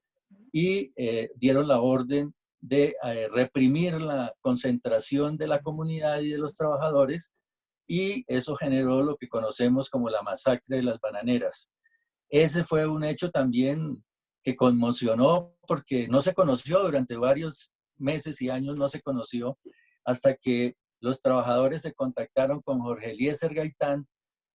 y dieron la orden de reprimir la concentración de la comunidad y de los trabajadores, y eso generó lo que conocemos como la masacre de las bananeras. Ese fue un hecho también que conmocionó porque no se conoció durante varios meses y años, no se conoció hasta que los trabajadores se contactaron con Jorge Eliezer Gaitán,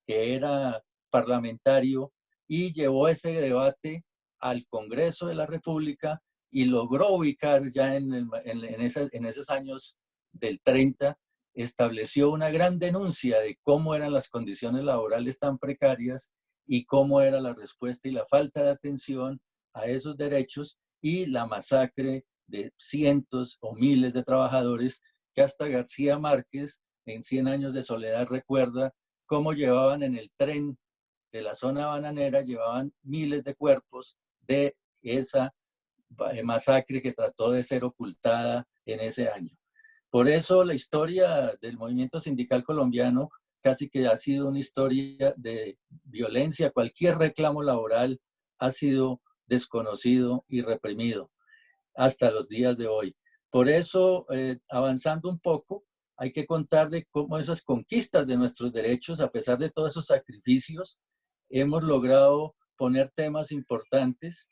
que era parlamentario, y llevó ese debate al Congreso de la República y logró ubicar ya en esos años del 30, estableció una gran denuncia de cómo eran las condiciones laborales tan precarias y cómo era la respuesta y la falta de atención a esos derechos y la masacre de cientos o miles de trabajadores que hasta García Márquez en 100 años de soledad recuerda cómo llevaban en el tren de la zona bananera, llevaban miles de cuerpos de esa masacre que trató de ser ocultada en ese año. Por eso la historia del movimiento sindical colombiano casi que ha sido una historia de violencia. Cualquier reclamo laboral ha sido desconocido y reprimido hasta los días de hoy. Por eso, avanzando un poco, hay que contar de cómo esas conquistas de nuestros derechos, a pesar de todos esos sacrificios, hemos logrado poner temas importantes.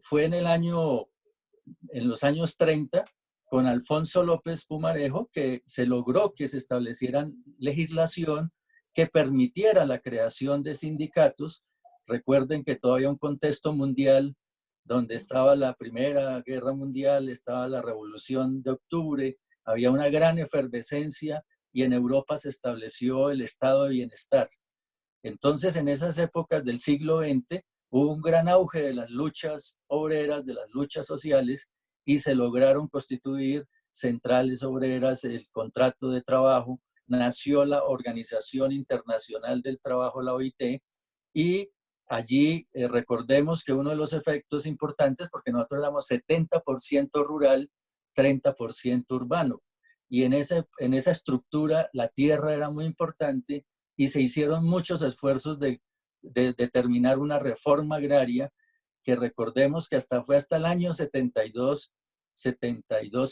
Fue en los años 30, con Alfonso López Pumarejo, que se logró que se establecieran legislación que permitiera la creación de sindicatos. Recuerden que todavía un contexto mundial donde estaba la Primera Guerra Mundial, estaba la Revolución de Octubre, había una gran efervescencia y en Europa se estableció el estado de bienestar. Entonces, en esas épocas del siglo XX, hubo un gran auge de las luchas obreras, de las luchas sociales, y se lograron constituir centrales obreras, el contrato de trabajo, nació la Organización Internacional del Trabajo, la OIT, y allí recordemos que uno de los efectos importantes, porque nosotros éramos 70% rural, 30% urbano, y en esa estructura la tierra era muy importante y se hicieron muchos esfuerzos de determinar una reforma agraria que recordemos que fue hasta el año 72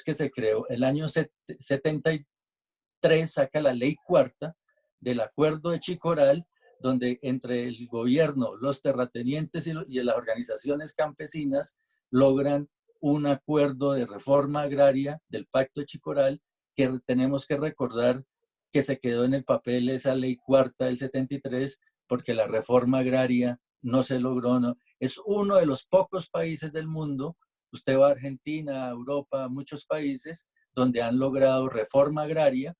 que se creó. El año 73 saca la ley cuarta del Acuerdo de Chicoral, donde entre el gobierno, los terratenientes y las organizaciones campesinas logran un acuerdo de reforma agraria del Pacto de Chicoral, que tenemos que recordar que se quedó en el papel esa ley cuarta del 73, porque la reforma agraria no se logró. No. Es uno de los pocos países del mundo, usted va a Argentina, a Europa, muchos países, donde han logrado reforma agraria,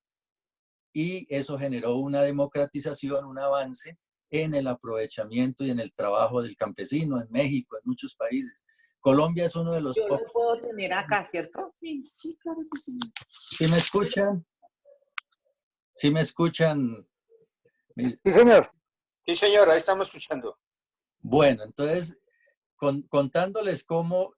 y eso generó una democratización, un avance en el aprovechamiento y en el trabajo del campesino, en México, en muchos países. Colombia es uno de los pocos. Yo lo puedo tener acá, ¿cierto? Sí, sí, claro, sí. ¿Sí me escuchan? ¿Sí me escuchan? Sí, señor. Sí, señor, ahí estamos escuchando. Bueno, entonces, contándoles cómo,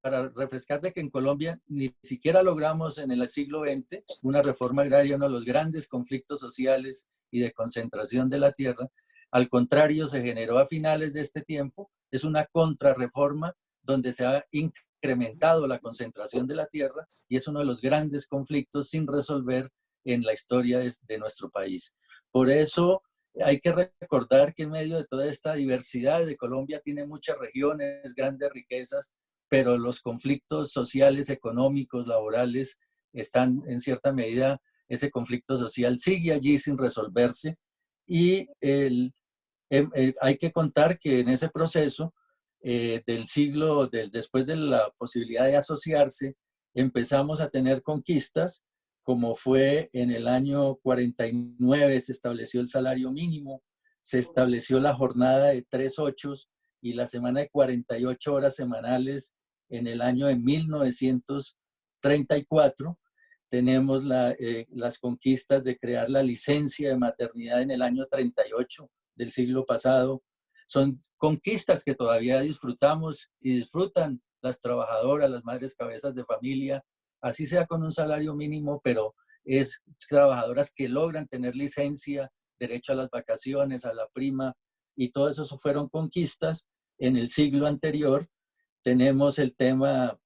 para refrescar de que en Colombia ni siquiera logramos en el siglo XX una reforma agraria, uno de los grandes conflictos sociales y de concentración de la tierra. Al contrario, se generó a finales de este tiempo, es una contrarreforma donde se ha incrementado la concentración de la tierra y es uno de los grandes conflictos sin resolver en la historia de nuestro país. Por eso hay que recordar que en medio de toda esta diversidad de Colombia tiene muchas regiones, grandes riquezas, pero los conflictos sociales, económicos, laborales están en cierta medida, ese conflicto social sigue allí sin resolverse y hay que contar que en ese proceso después de la posibilidad de asociarse, empezamos a tener conquistas, como fue en el año 49, se estableció el salario mínimo, se estableció la jornada de 3/8 y la semana de 48 horas semanales en el año de 1934. Tenemos las conquistas de crear la licencia de maternidad en el año 38 del siglo pasado. Son conquistas que todavía disfrutamos y disfrutan las trabajadoras, las madres cabezas de familia, así sea con un salario mínimo, pero es trabajadoras que logran tener licencia, derecho a las vacaciones, a la prima, y todo eso fueron conquistas. En el siglo anterior tenemos el tema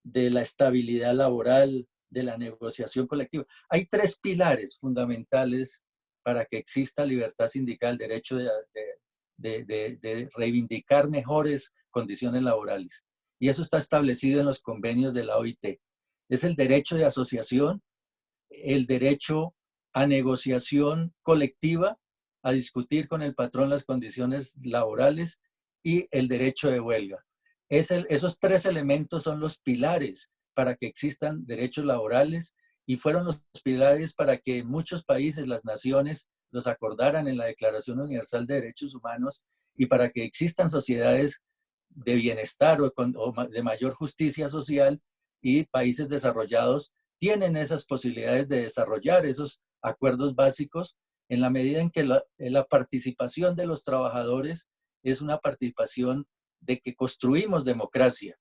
de la estabilidad laboral, de la negociación colectiva. Hay tres pilares fundamentales para que exista libertad sindical, derecho de reivindicar mejores condiciones laborales. Y eso está establecido en los convenios de la OIT. Es el derecho de asociación, el derecho a negociación colectiva, a discutir con el patrón las condiciones laborales y el derecho de huelga. Esos tres elementos son los pilares para que existan derechos laborales y fueron los pilares para que muchos países, las naciones, los acordaran en la Declaración Universal de Derechos Humanos y para que existan sociedades de bienestar o de mayor justicia social, y países desarrollados tienen esas posibilidades de desarrollar esos acuerdos básicos en la medida en que la participación de los trabajadores es una participación de que construimos democracia.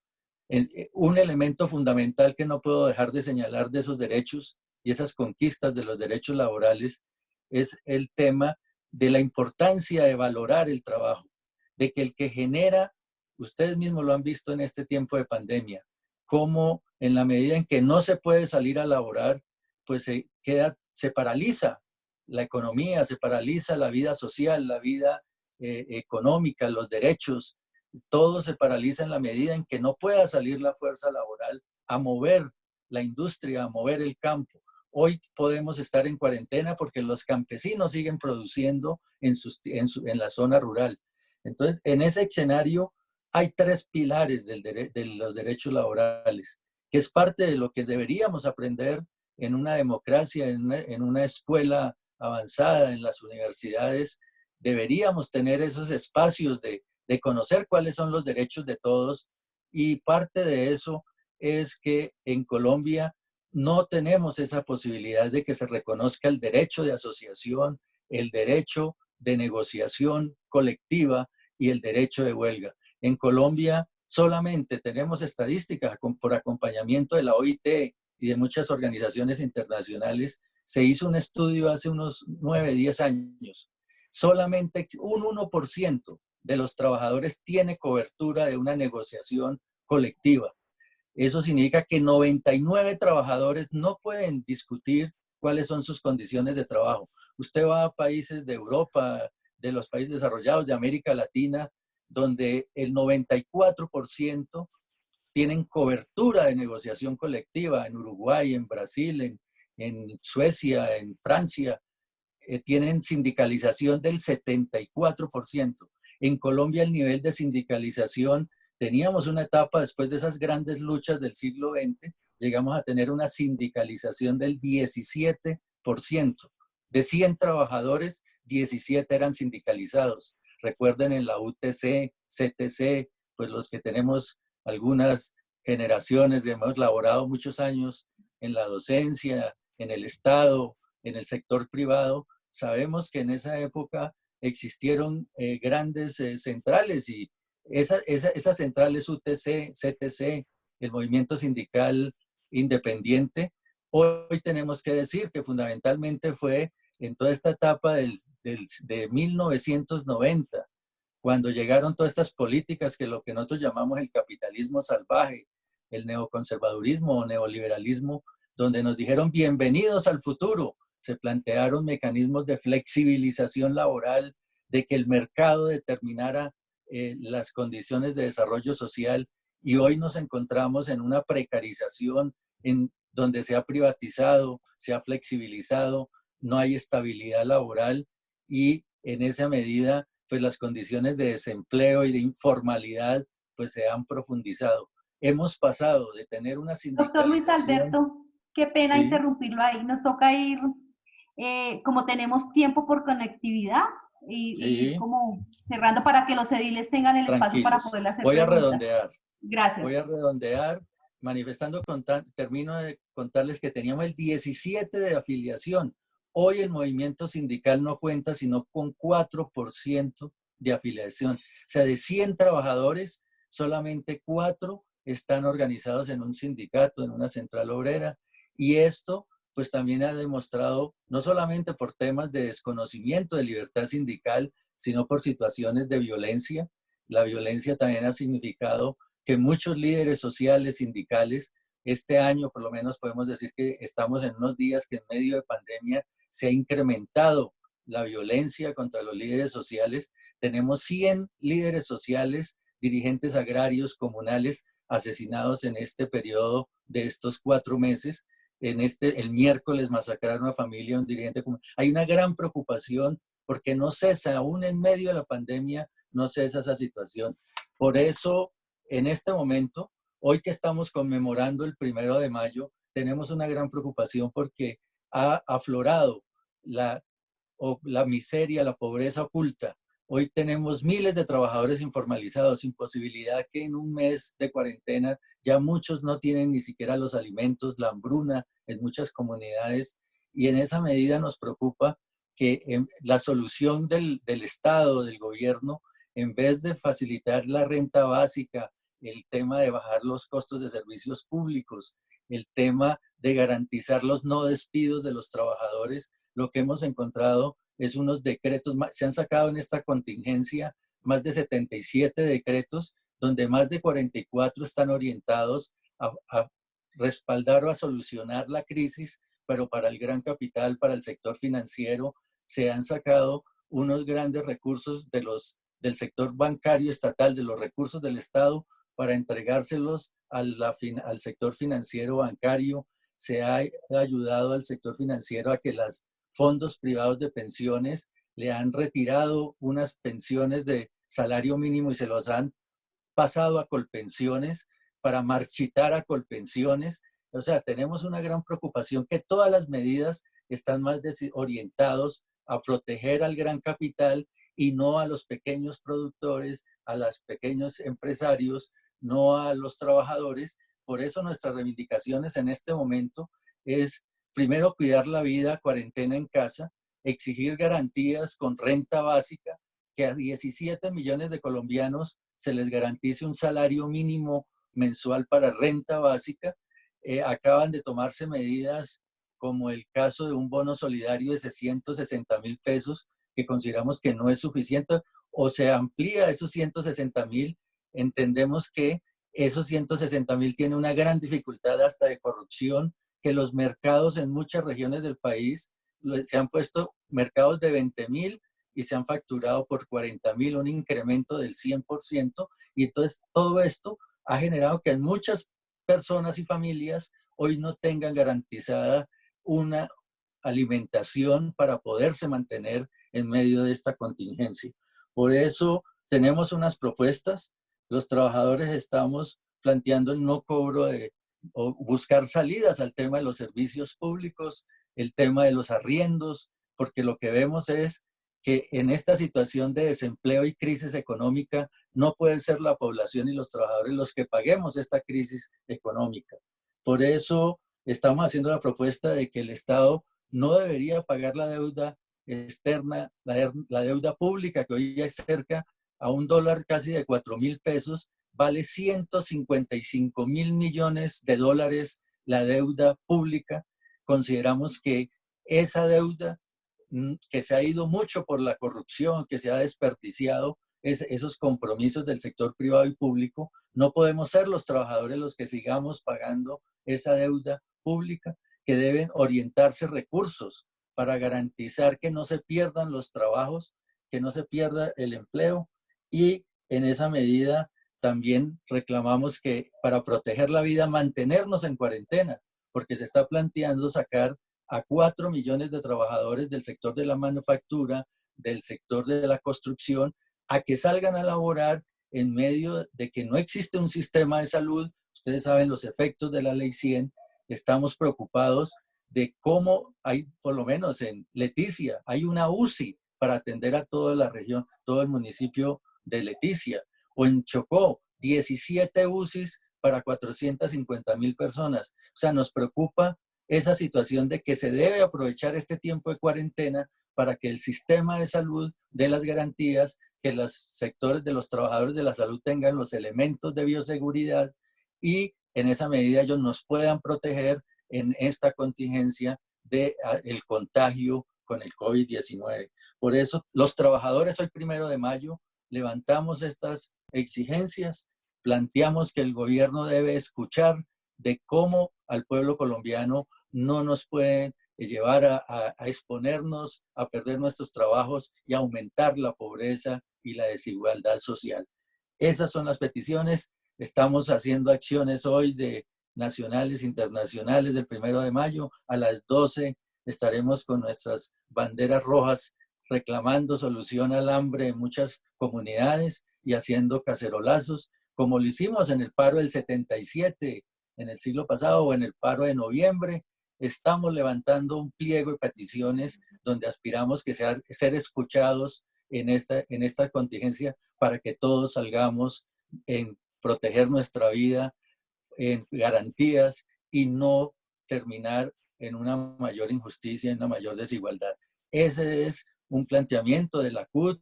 Un elemento fundamental que no puedo dejar de señalar de esos derechos y esas conquistas de los derechos laborales es el tema de la importancia de valorar el trabajo, de que el que genera, ustedes mismos lo han visto en este tiempo de pandemia, cómo en la medida en que no se puede salir a laborar, pues se paraliza la economía, se paraliza la vida social, la vida económica, los derechos, todo se paraliza en la medida en que no pueda salir la fuerza laboral a mover la industria, a mover el campo. Hoy podemos estar en cuarentena porque los campesinos siguen produciendo en la zona rural. Entonces, en ese escenario hay tres pilares de los derechos laborales, que es parte de lo que deberíamos aprender en una democracia, en una escuela avanzada, en las universidades. Deberíamos tener esos espacios de conocer cuáles son los derechos de todos, y parte de eso es que en Colombia no tenemos esa posibilidad de que se reconozca el derecho de asociación, el derecho de negociación colectiva y el derecho de huelga. En Colombia solamente tenemos estadísticas por acompañamiento de la OIT y de muchas organizaciones internacionales. Se hizo un estudio hace unos 9, 10 años. Solamente un 1% de los trabajadores tiene cobertura de una negociación colectiva. Eso significa que 99 trabajadores no pueden discutir cuáles son sus condiciones de trabajo. Usted va a países de Europa, de los países desarrollados, de América Latina, donde el 94% tienen cobertura de negociación colectiva. En Uruguay, en Brasil, en Suecia, en Francia, tienen sindicalización del 74%. En Colombia el nivel de sindicalización, teníamos una etapa después de esas grandes luchas del siglo XX, llegamos a tener una sindicalización del 17%. De 100 trabajadores, 17 eran sindicalizados. Recuerden en la UTC, CTC, pues los que tenemos algunas generaciones, hemos laborado muchos años en la docencia, en el Estado, en el sector privado, sabemos que en esa época existieron grandes centrales, y esas centrales UTC, CTC, el movimiento sindical independiente, hoy tenemos que decir que fundamentalmente fue en toda esta etapa de 1990, cuando llegaron todas estas políticas que lo que nosotros llamamos el capitalismo salvaje, el neoconservadurismo o neoliberalismo, donde nos dijeron bienvenidos al futuro. Se plantearon mecanismos de flexibilización laboral, de que el mercado determinara las condiciones de desarrollo social, y hoy nos encontramos en una precarización en donde se ha privatizado, se ha flexibilizado, no hay estabilidad laboral, y en esa medida pues las condiciones de desempleo y de informalidad pues se han profundizado. Hemos pasado de tener una sindicalización... Doctor Luis Alberto, qué pena ¿Sí? interrumpirlo ahí. Nos toca ir, como tenemos tiempo por conectividad, y como cerrando para que los ediles tengan el espacio para poder hacer Voy a preguntas. redondear. Gracias. Voy a redondear, manifestando, termino de contarles que teníamos el 17 de afiliación. Hoy el movimiento sindical no cuenta sino con 4% de afiliación. O sea, de 100 trabajadores, solamente 4 están organizados en un sindicato, en una central obrera. Y esto, pues también ha demostrado, no solamente por temas de desconocimiento de libertad sindical, sino por situaciones de violencia. La violencia también ha significado que muchos líderes sociales, sindicales, este año por lo menos podemos decir que estamos en unos días que en medio de pandemia se ha incrementado la violencia contra los líderes sociales. Tenemos 100 líderes sociales, dirigentes agrarios, comunales, asesinados en este periodo de estos 4 meses. El miércoles masacraron a una familia, un dirigente comunal. Hay una gran preocupación porque no cesa, aún en medio de la pandemia, no cesa esa situación. Por eso, en este momento, hoy que estamos conmemorando el 1 de mayo, tenemos una gran preocupación porque ha aflorado la miseria, la pobreza oculta. Hoy tenemos miles de trabajadores informalizados, sin posibilidad que en un mes de cuarentena ya muchos no tienen ni siquiera los alimentos, la hambruna en muchas comunidades. Y en esa medida nos preocupa que la solución del Estado, del gobierno, en vez de facilitar la renta básica, el tema de bajar los costos de servicios públicos, el tema de garantizar los no despidos de los trabajadores, lo que hemos encontrado es unos decretos, se han sacado en esta contingencia más de 77 decretos, donde más de 44 están orientados a respaldar o a solucionar la crisis, pero para el gran capital, para el sector financiero, se han sacado unos grandes recursos del sector bancario estatal, de los recursos del Estado, para entregárselos al sector financiero bancario. Se ha ayudado al sector financiero a que los fondos privados de pensiones le han retirado unas pensiones de salario mínimo y se los han pasado a colpensiones para marchitar a colpensiones. O sea, tenemos una gran preocupación que todas las medidas están más orientados a proteger al gran capital y no a los pequeños productores, a los pequeños empresarios, no a los trabajadores. Por eso nuestras reivindicaciones en este momento es, primero, cuidar la vida, cuarentena en casa, exigir garantías con renta básica, que a 17 millones de colombianos se les garantice un salario mínimo mensual para renta básica. Acaban de tomarse medidas como el caso de un bono solidario de 160.000 pesos, que consideramos que no es suficiente, o se amplía esos 160.000. Entendemos que esos 160.000 tienen una gran dificultad hasta de corrupción, que los mercados en muchas regiones del país se han puesto mercados de 20.000 y se han facturado por 40.000, un incremento del 100%. Y entonces todo esto ha generado que muchas personas y familias hoy no tengan garantizada una alimentación para poderse mantener en medio de esta contingencia. Por eso tenemos unas propuestas. Los trabajadores estamos planteando el no cobro o buscar salidas al tema de los servicios públicos, el tema de los arriendos, porque lo que vemos es que en esta situación de desempleo y crisis económica no puede ser la población y los trabajadores los que paguemos esta crisis económica. Por eso estamos haciendo la propuesta de que el Estado no debería pagar la deuda externa, la deuda pública, que hoy ya es cerca a $1 casi de 4.000 pesos, vale 155.000 millones de dólares la deuda pública. Consideramos que esa deuda que se ha ido mucho por la corrupción, que se ha desperdiciado, esos compromisos del sector privado y público, no podemos ser los trabajadores los que sigamos pagando esa deuda pública, que deben orientarse recursos para garantizar que no se pierdan los trabajos, que no se pierda el empleo. Y en esa medida también reclamamos que para proteger la vida, mantenernos en cuarentena, porque se está planteando sacar a 4 millones de trabajadores del sector de la manufactura, del sector de la construcción, a que salgan a laborar en medio de que no existe un sistema de salud. Ustedes saben los efectos de la Ley 100. Estamos preocupados de cómo hay, por lo menos en Leticia, hay una UCI para atender a toda la región, todo el municipio de Leticia. O en Chocó, 17 UCIs para 450.000 personas. O sea, nos preocupa esa situación de que se debe aprovechar este tiempo de cuarentena para que el sistema de salud dé las garantías, que los sectores de los trabajadores de la salud tengan los elementos de bioseguridad y en esa medida ellos nos puedan proteger en esta contingencia del contagio con el COVID-19. Por eso los trabajadores hoy 1 de mayo levantamos estas exigencias, planteamos que el gobierno debe escuchar de cómo al pueblo colombiano no nos pueden llevar a exponernos, a perder nuestros trabajos y a aumentar la pobreza y la desigualdad social. Esas son las peticiones. Estamos haciendo acciones hoy de nacionales, internacionales del 1 de mayo. A las 12 estaremos con nuestras banderas rojas reclamando solución al hambre en muchas comunidades y haciendo cacerolazos, como lo hicimos en el paro del 77, en el siglo pasado, o en el paro de noviembre. Estamos levantando un pliego de peticiones donde aspiramos que ser escuchados en esta contingencia para que todos salgamos en proteger nuestra vida, en garantías y no terminar en una mayor injusticia, en una mayor desigualdad. Ese es un planteamiento de la CUT.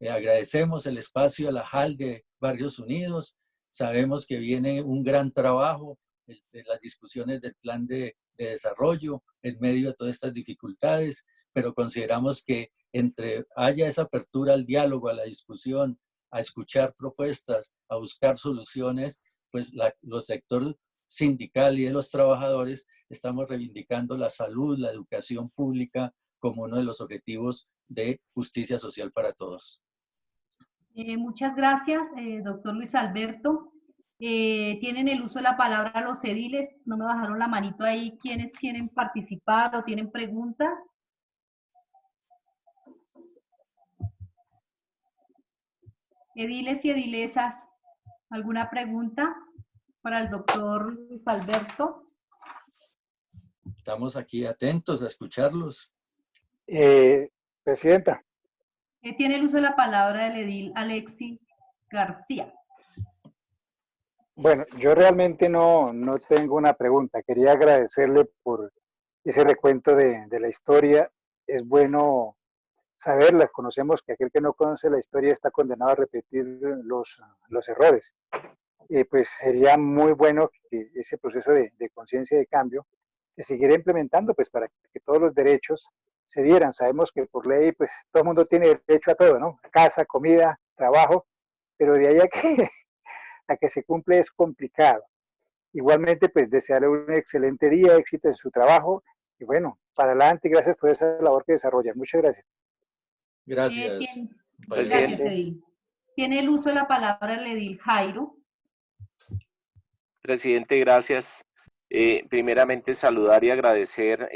Agradecemos el espacio a la JAL de Barrios Unidos. Sabemos que viene un gran trabajo de las discusiones del plan de desarrollo en medio de todas estas dificultades, pero consideramos que entre haya esa apertura al diálogo, a la discusión, a escuchar propuestas, a buscar soluciones, pues los sectores sindical y de los trabajadores estamos reivindicando la salud, la educación pública como uno de los objetivos de justicia social para todos. Muchas gracias, doctor Luis Alberto. Tienen el uso de la palabra los ediles. No me bajaron la manito ahí. ¿Quiénes quieren participar o tienen preguntas? Ediles y edilesas, ¿alguna pregunta para el doctor Luis Alberto? Estamos aquí atentos a escucharlos. Presidenta. Tiene el uso de la palabra el edil Alexis García. Bueno, yo realmente no tengo una pregunta. Quería agradecerle por ese recuento de la historia. Es bueno saberla. Conocemos que aquel que no conoce la historia está condenado a repetir los errores. Pues sería muy bueno que ese proceso de conciencia y de cambio se siguiera implementando, pues para que todos los derechos se dieran. Sabemos que por ley, pues todo el mundo tiene derecho a todo, ¿no? Casa, comida, trabajo, pero de ahí a que se cumple es complicado. Igualmente, pues desearle un excelente día, éxito en su trabajo y bueno, para adelante, gracias por esa labor que desarrollan. Muchas gracias. Gracias. Gracias, edil. Tiene el uso de la palabra el edil Jairo. Presidente, gracias. Primeramente saludar y agradecer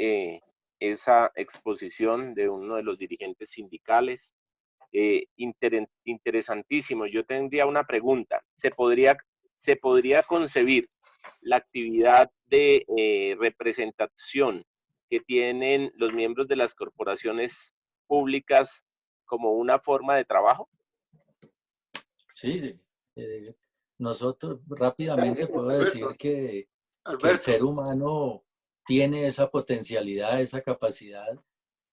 esa exposición de uno de los dirigentes sindicales. Interesantísimo. Yo tendría una pregunta. ¿Se podría concebir la actividad de representación que tienen los miembros de las corporaciones públicas como una forma de trabajo? Sí, nosotros rápidamente puedo decir que el ser humano tiene esa potencialidad, esa capacidad,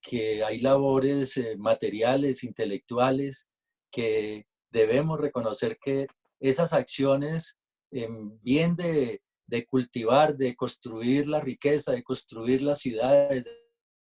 que hay labores materiales, intelectuales, que debemos reconocer que esas acciones bien de cultivar, de construir la riqueza, de construir las ciudades,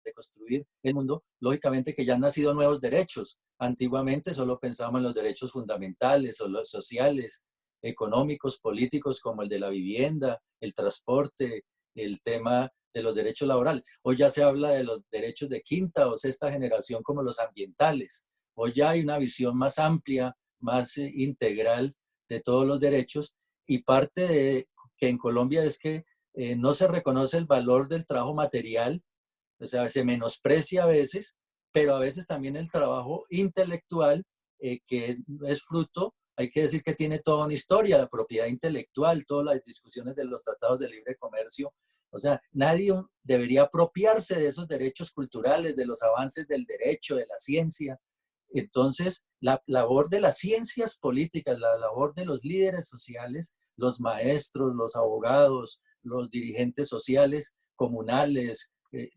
de construir el mundo, lógicamente que ya han nacido nuevos derechos. Antiguamente solo pensábamos en los derechos fundamentales o los sociales, económicos, políticos, como el de la vivienda, el transporte, el tema de los derechos laborales. Hoy ya se habla de los derechos de quinta o sexta generación como los ambientales. Hoy ya hay una visión más amplia, más integral de todos los derechos, y parte de que en Colombia es que no se reconoce el valor del trabajo material, o sea, se menosprecia a veces, pero a veces también el trabajo intelectual, que es fruto, hay que decir que tiene toda una historia, la propiedad intelectual, todas las discusiones de los tratados de libre comercio. O sea, nadie debería apropiarse de esos derechos culturales, de los avances del derecho, de la ciencia. Entonces, la labor de las ciencias políticas, la labor de los líderes sociales, los maestros, los abogados, los dirigentes sociales, comunales,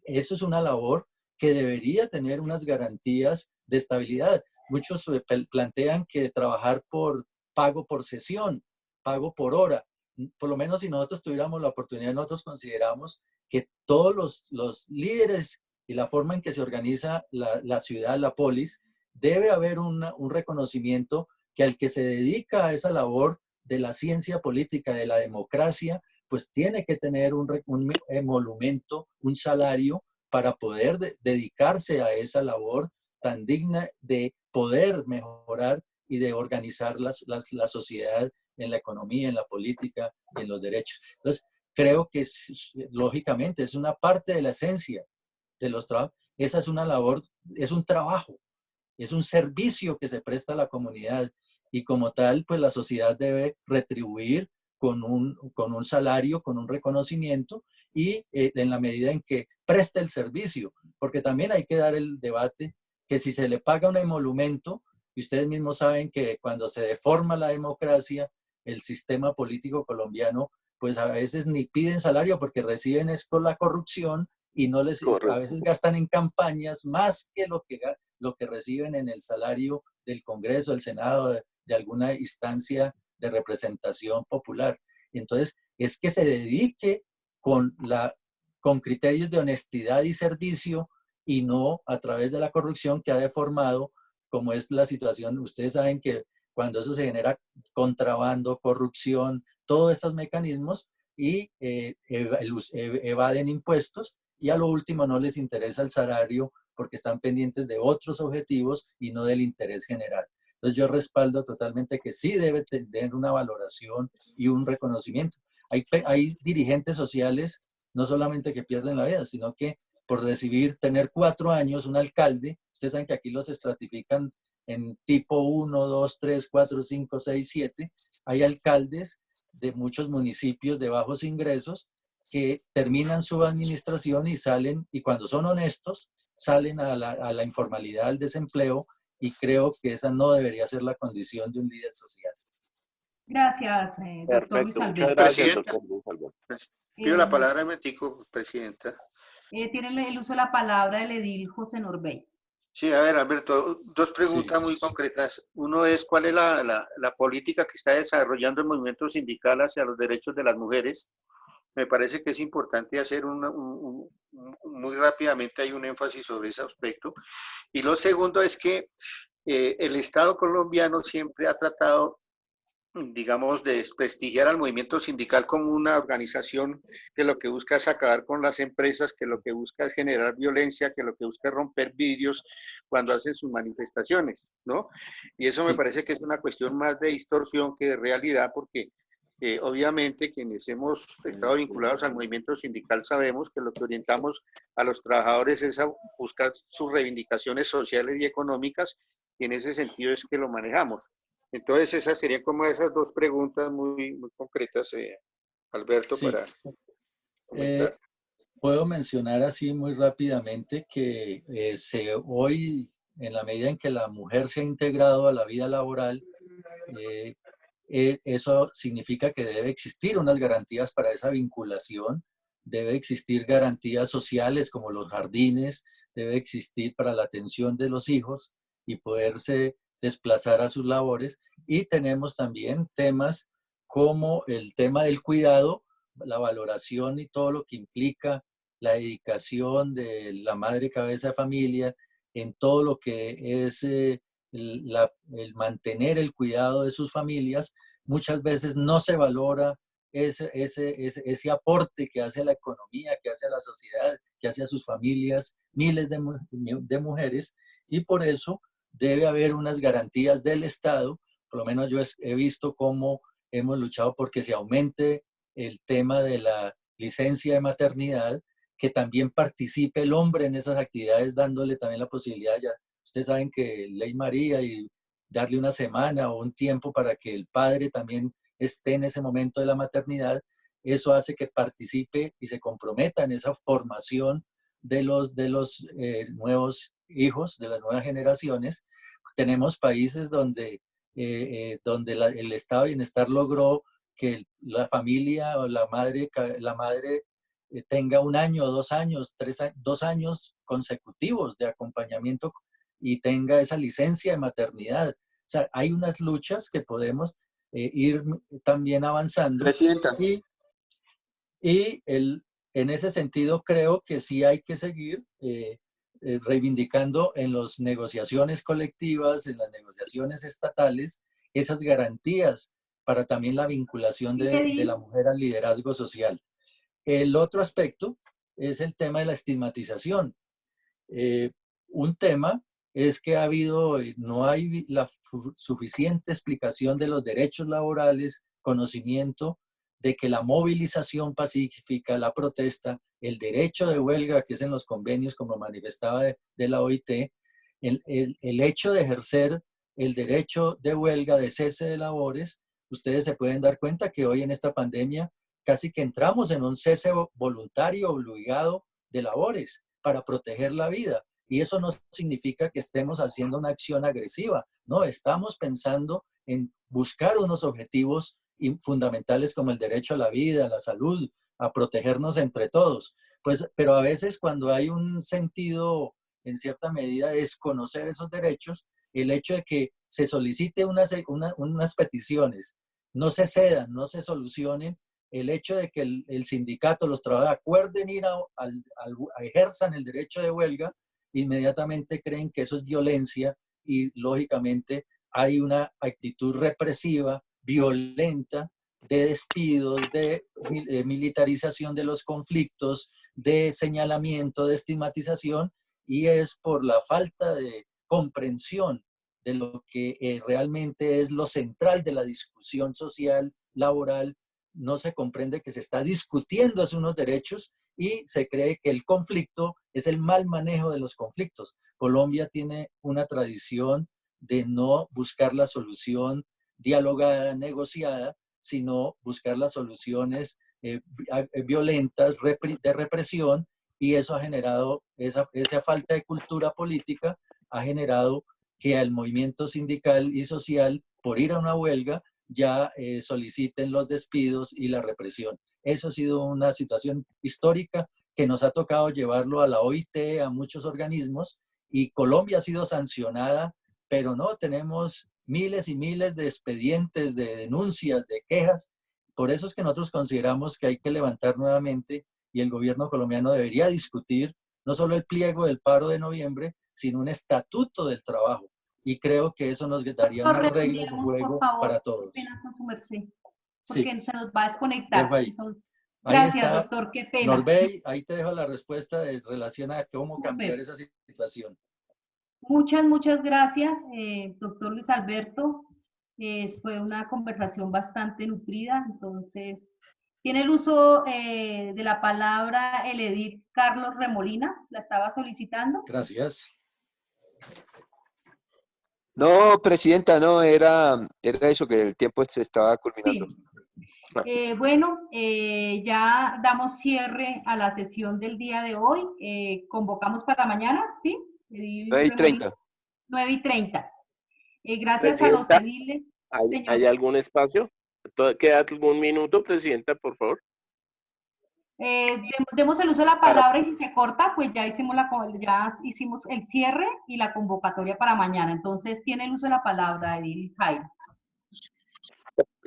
eso es una labor que debería tener unas garantías de estabilidad. Muchos plantean que trabajar por pago por sesión, pago por hora. Por lo menos si nosotros tuviéramos la oportunidad, nosotros consideramos que todos los líderes y la forma en que se organiza la ciudad, la polis, debe haber un reconocimiento que al que se dedica a esa labor de la ciencia política, de la democracia, pues tiene que tener un emolumento, un salario para poder dedicarse a esa labor tan digna de poder mejorar y de organizar la sociedad en la economía, en la política y en los derechos. Entonces, creo que lógicamente es una parte de la esencia de los trabajos. Esa es una labor, es un trabajo, es un servicio que se presta a la comunidad y como tal, pues la sociedad debe retribuir con un salario, con un reconocimiento y en la medida en que presta el servicio, porque también hay que dar el debate que si se le paga un emolumento, y ustedes mismos saben que cuando se deforma la democracia, el sistema político colombiano, pues a veces ni piden salario porque reciben es por la corrupción y no les, a veces gastan en campañas más que lo que reciben en el salario del Congreso, del Senado, de alguna instancia de representación popular. Entonces, es que se dedique con criterios de honestidad y servicio y no a través de la corrupción que ha deformado, como es la situación. Ustedes saben que cuando eso se genera contrabando, corrupción, todos estos mecanismos y evaden impuestos y a lo último no les interesa el salario porque están pendientes de otros objetivos y no del interés general. Entonces yo respaldo totalmente que sí debe tener una valoración y un reconocimiento. Hay dirigentes sociales no solamente que pierden la vida, sino que por tener 4 años un alcalde, ustedes saben que aquí los estratifican en tipo 1, 2, 3, 4, 5, 6, 7. Hay alcaldes de muchos municipios de bajos ingresos que terminan su administración y salen, y cuando son honestos, salen a la informalidad, al desempleo, y creo que esa no debería ser la condición de un líder social. Gracias, doctor Luis Alberto. Gracias, doctor Luis Alberto. Pido la palabra un momentico, presidenta. Tiene el uso de la palabra el edil José Norbey. Sí, a ver, Alberto, 2 preguntas muy concretas. Uno es, ¿cuál es la política que está desarrollando el movimiento sindical hacia los derechos de las mujeres? Me parece que es importante hacer muy rápidamente hay un énfasis sobre ese aspecto. Y lo segundo es que el Estado colombiano siempre ha tratado, digamos, de desprestigiar al movimiento sindical como una organización que lo que busca es acabar con las empresas, que lo que busca es generar violencia, que lo que busca es romper vidrios cuando hacen sus manifestaciones, ¿no? Y eso me parece que es una cuestión más de distorsión que de realidad, porque obviamente quienes hemos estado vinculados al movimiento sindical sabemos que lo que orientamos a los trabajadores es a buscar sus reivindicaciones sociales y económicas, y en ese sentido es que lo manejamos. Entonces esas serían como esas 2 preguntas muy concretas, Alberto, sí. para comentar. Puedo mencionar así muy rápidamente que hoy, en la medida en que la mujer se ha integrado a la vida laboral, eso significa que debe existir unas garantías para esa vinculación, debe existir garantías sociales como los jardines, debe existir para la atención de los hijos y poderse desplazar a sus labores. Y tenemos también temas como el tema del cuidado, la valoración y todo lo que implica la dedicación de la madre cabeza de familia en todo lo que es el mantener el cuidado de sus familias. Muchas veces no se valora ese aporte que hace a la economía, que hace a la sociedad, que hace a sus familias, miles de mujeres, y por eso debe haber unas garantías del Estado. Por lo menos yo he visto cómo hemos luchado porque se aumente el tema de la licencia de maternidad, que también participe el hombre en esas actividades, dándole también la posibilidad. Ya ustedes saben que Ley María y darle una semana o un tiempo para que el padre también esté en ese momento de la maternidad, eso hace que participe y se comprometa en esa formación de los nuevos hijos, de las nuevas generaciones. Tenemos países donde el estado de bienestar logró que la familia o la madre tenga 1 año, 2 años, 2 años consecutivos de acompañamiento y tenga esa licencia de maternidad. O sea, hay unas luchas que podemos ir también avanzando. Presidenta. Y en ese sentido creo que sí hay que seguir reivindicando en las negociaciones colectivas, en las negociaciones estatales, esas garantías para también la vinculación de la mujer al liderazgo social. El otro aspecto es el tema de la estigmatización. Un tema es que no hay la suficiente explicación de los derechos laborales, conocimiento de que la movilización pacífica, la protesta, el derecho de huelga, que es en los convenios, como manifestaba de la OIT, el hecho de ejercer el derecho de huelga, de cese de labores, ustedes se pueden dar cuenta que hoy en esta pandemia casi que entramos en un cese voluntario obligado de labores para proteger la vida. Y eso no significa que estemos haciendo una acción agresiva, no, estamos pensando en buscar unos objetivos fundamentales como el derecho a la vida, a la salud, a protegernos entre todos. Pues, pero a veces cuando hay un sentido, en cierta medida, de desconocer esos derechos, el hecho de que se solicite unas peticiones, no se cedan, no se solucionen, el hecho de que el sindicato, los trabajadores acuerden ir ejerzan el derecho de huelga, inmediatamente creen que eso es violencia y lógicamente hay una actitud represiva, violenta, de despidos, de militarización de los conflictos, de señalamiento, de estigmatización, y es por la falta de comprensión de lo que realmente es lo central de la discusión social, laboral. No se comprende que se está discutiendo hacia unos derechos y se cree que el conflicto es el mal manejo de los conflictos. Colombia tiene una tradición de no buscar la solución dialogada, negociada, sino buscar las soluciones violentas, de represión, y eso ha generado, esa falta de cultura política ha generado que el movimiento sindical y social, por ir a una huelga, ya soliciten los despidos y la represión. Eso ha sido una situación histórica que nos ha tocado llevarlo a la OIT, a muchos organismos, y Colombia ha sido sancionada, pero no, tenemos miles y miles de expedientes, de denuncias, de quejas. Por eso es que nosotros consideramos que hay que levantar nuevamente y el gobierno colombiano debería discutir no solo el pliego del paro de noviembre, sino un estatuto del trabajo. Y creo que eso nos daría unas reglas de juego para todos. Pena con su merced, porque Sí. se nos va a desconectar. Entonces, gracias, está, doctor, qué pena. Norbey, ahí te dejo la respuesta en relación a cómo cambiar esa situación. Muchas gracias, doctor Luis Alberto. Fue una conversación bastante nutrida. Entonces, tiene el uso de la palabra el edil Carlos Remolina. ¿La estaba solicitando? Gracias. No, presidenta, no, era eso, que el tiempo se estaba culminando. Sí. Bueno, ya damos cierre a la sesión del día de hoy. Convocamos para mañana, ¿sí? 9:30. 9:30. Gracias a los ediles. ¿Hay algún espacio? ¿Queda algún minuto, presidenta, por favor? Demos el uso de la palabra y si se corta, pues ya hicimos el cierre y la convocatoria para mañana. Entonces, tiene el uso de la palabra, Edil Jairo.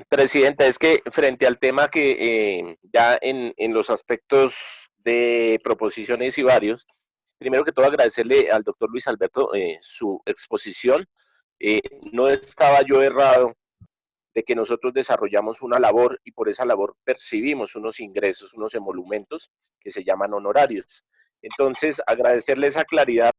Presidenta, es que frente al tema que ya en los aspectos de proposiciones y varios, primero que todo agradecerle al doctor Luis Alberto su exposición. No estaba yo errado de que nosotros desarrollamos una labor y por esa labor percibimos unos ingresos, unos emolumentos que se llaman honorarios. Entonces, agradecerle esa claridad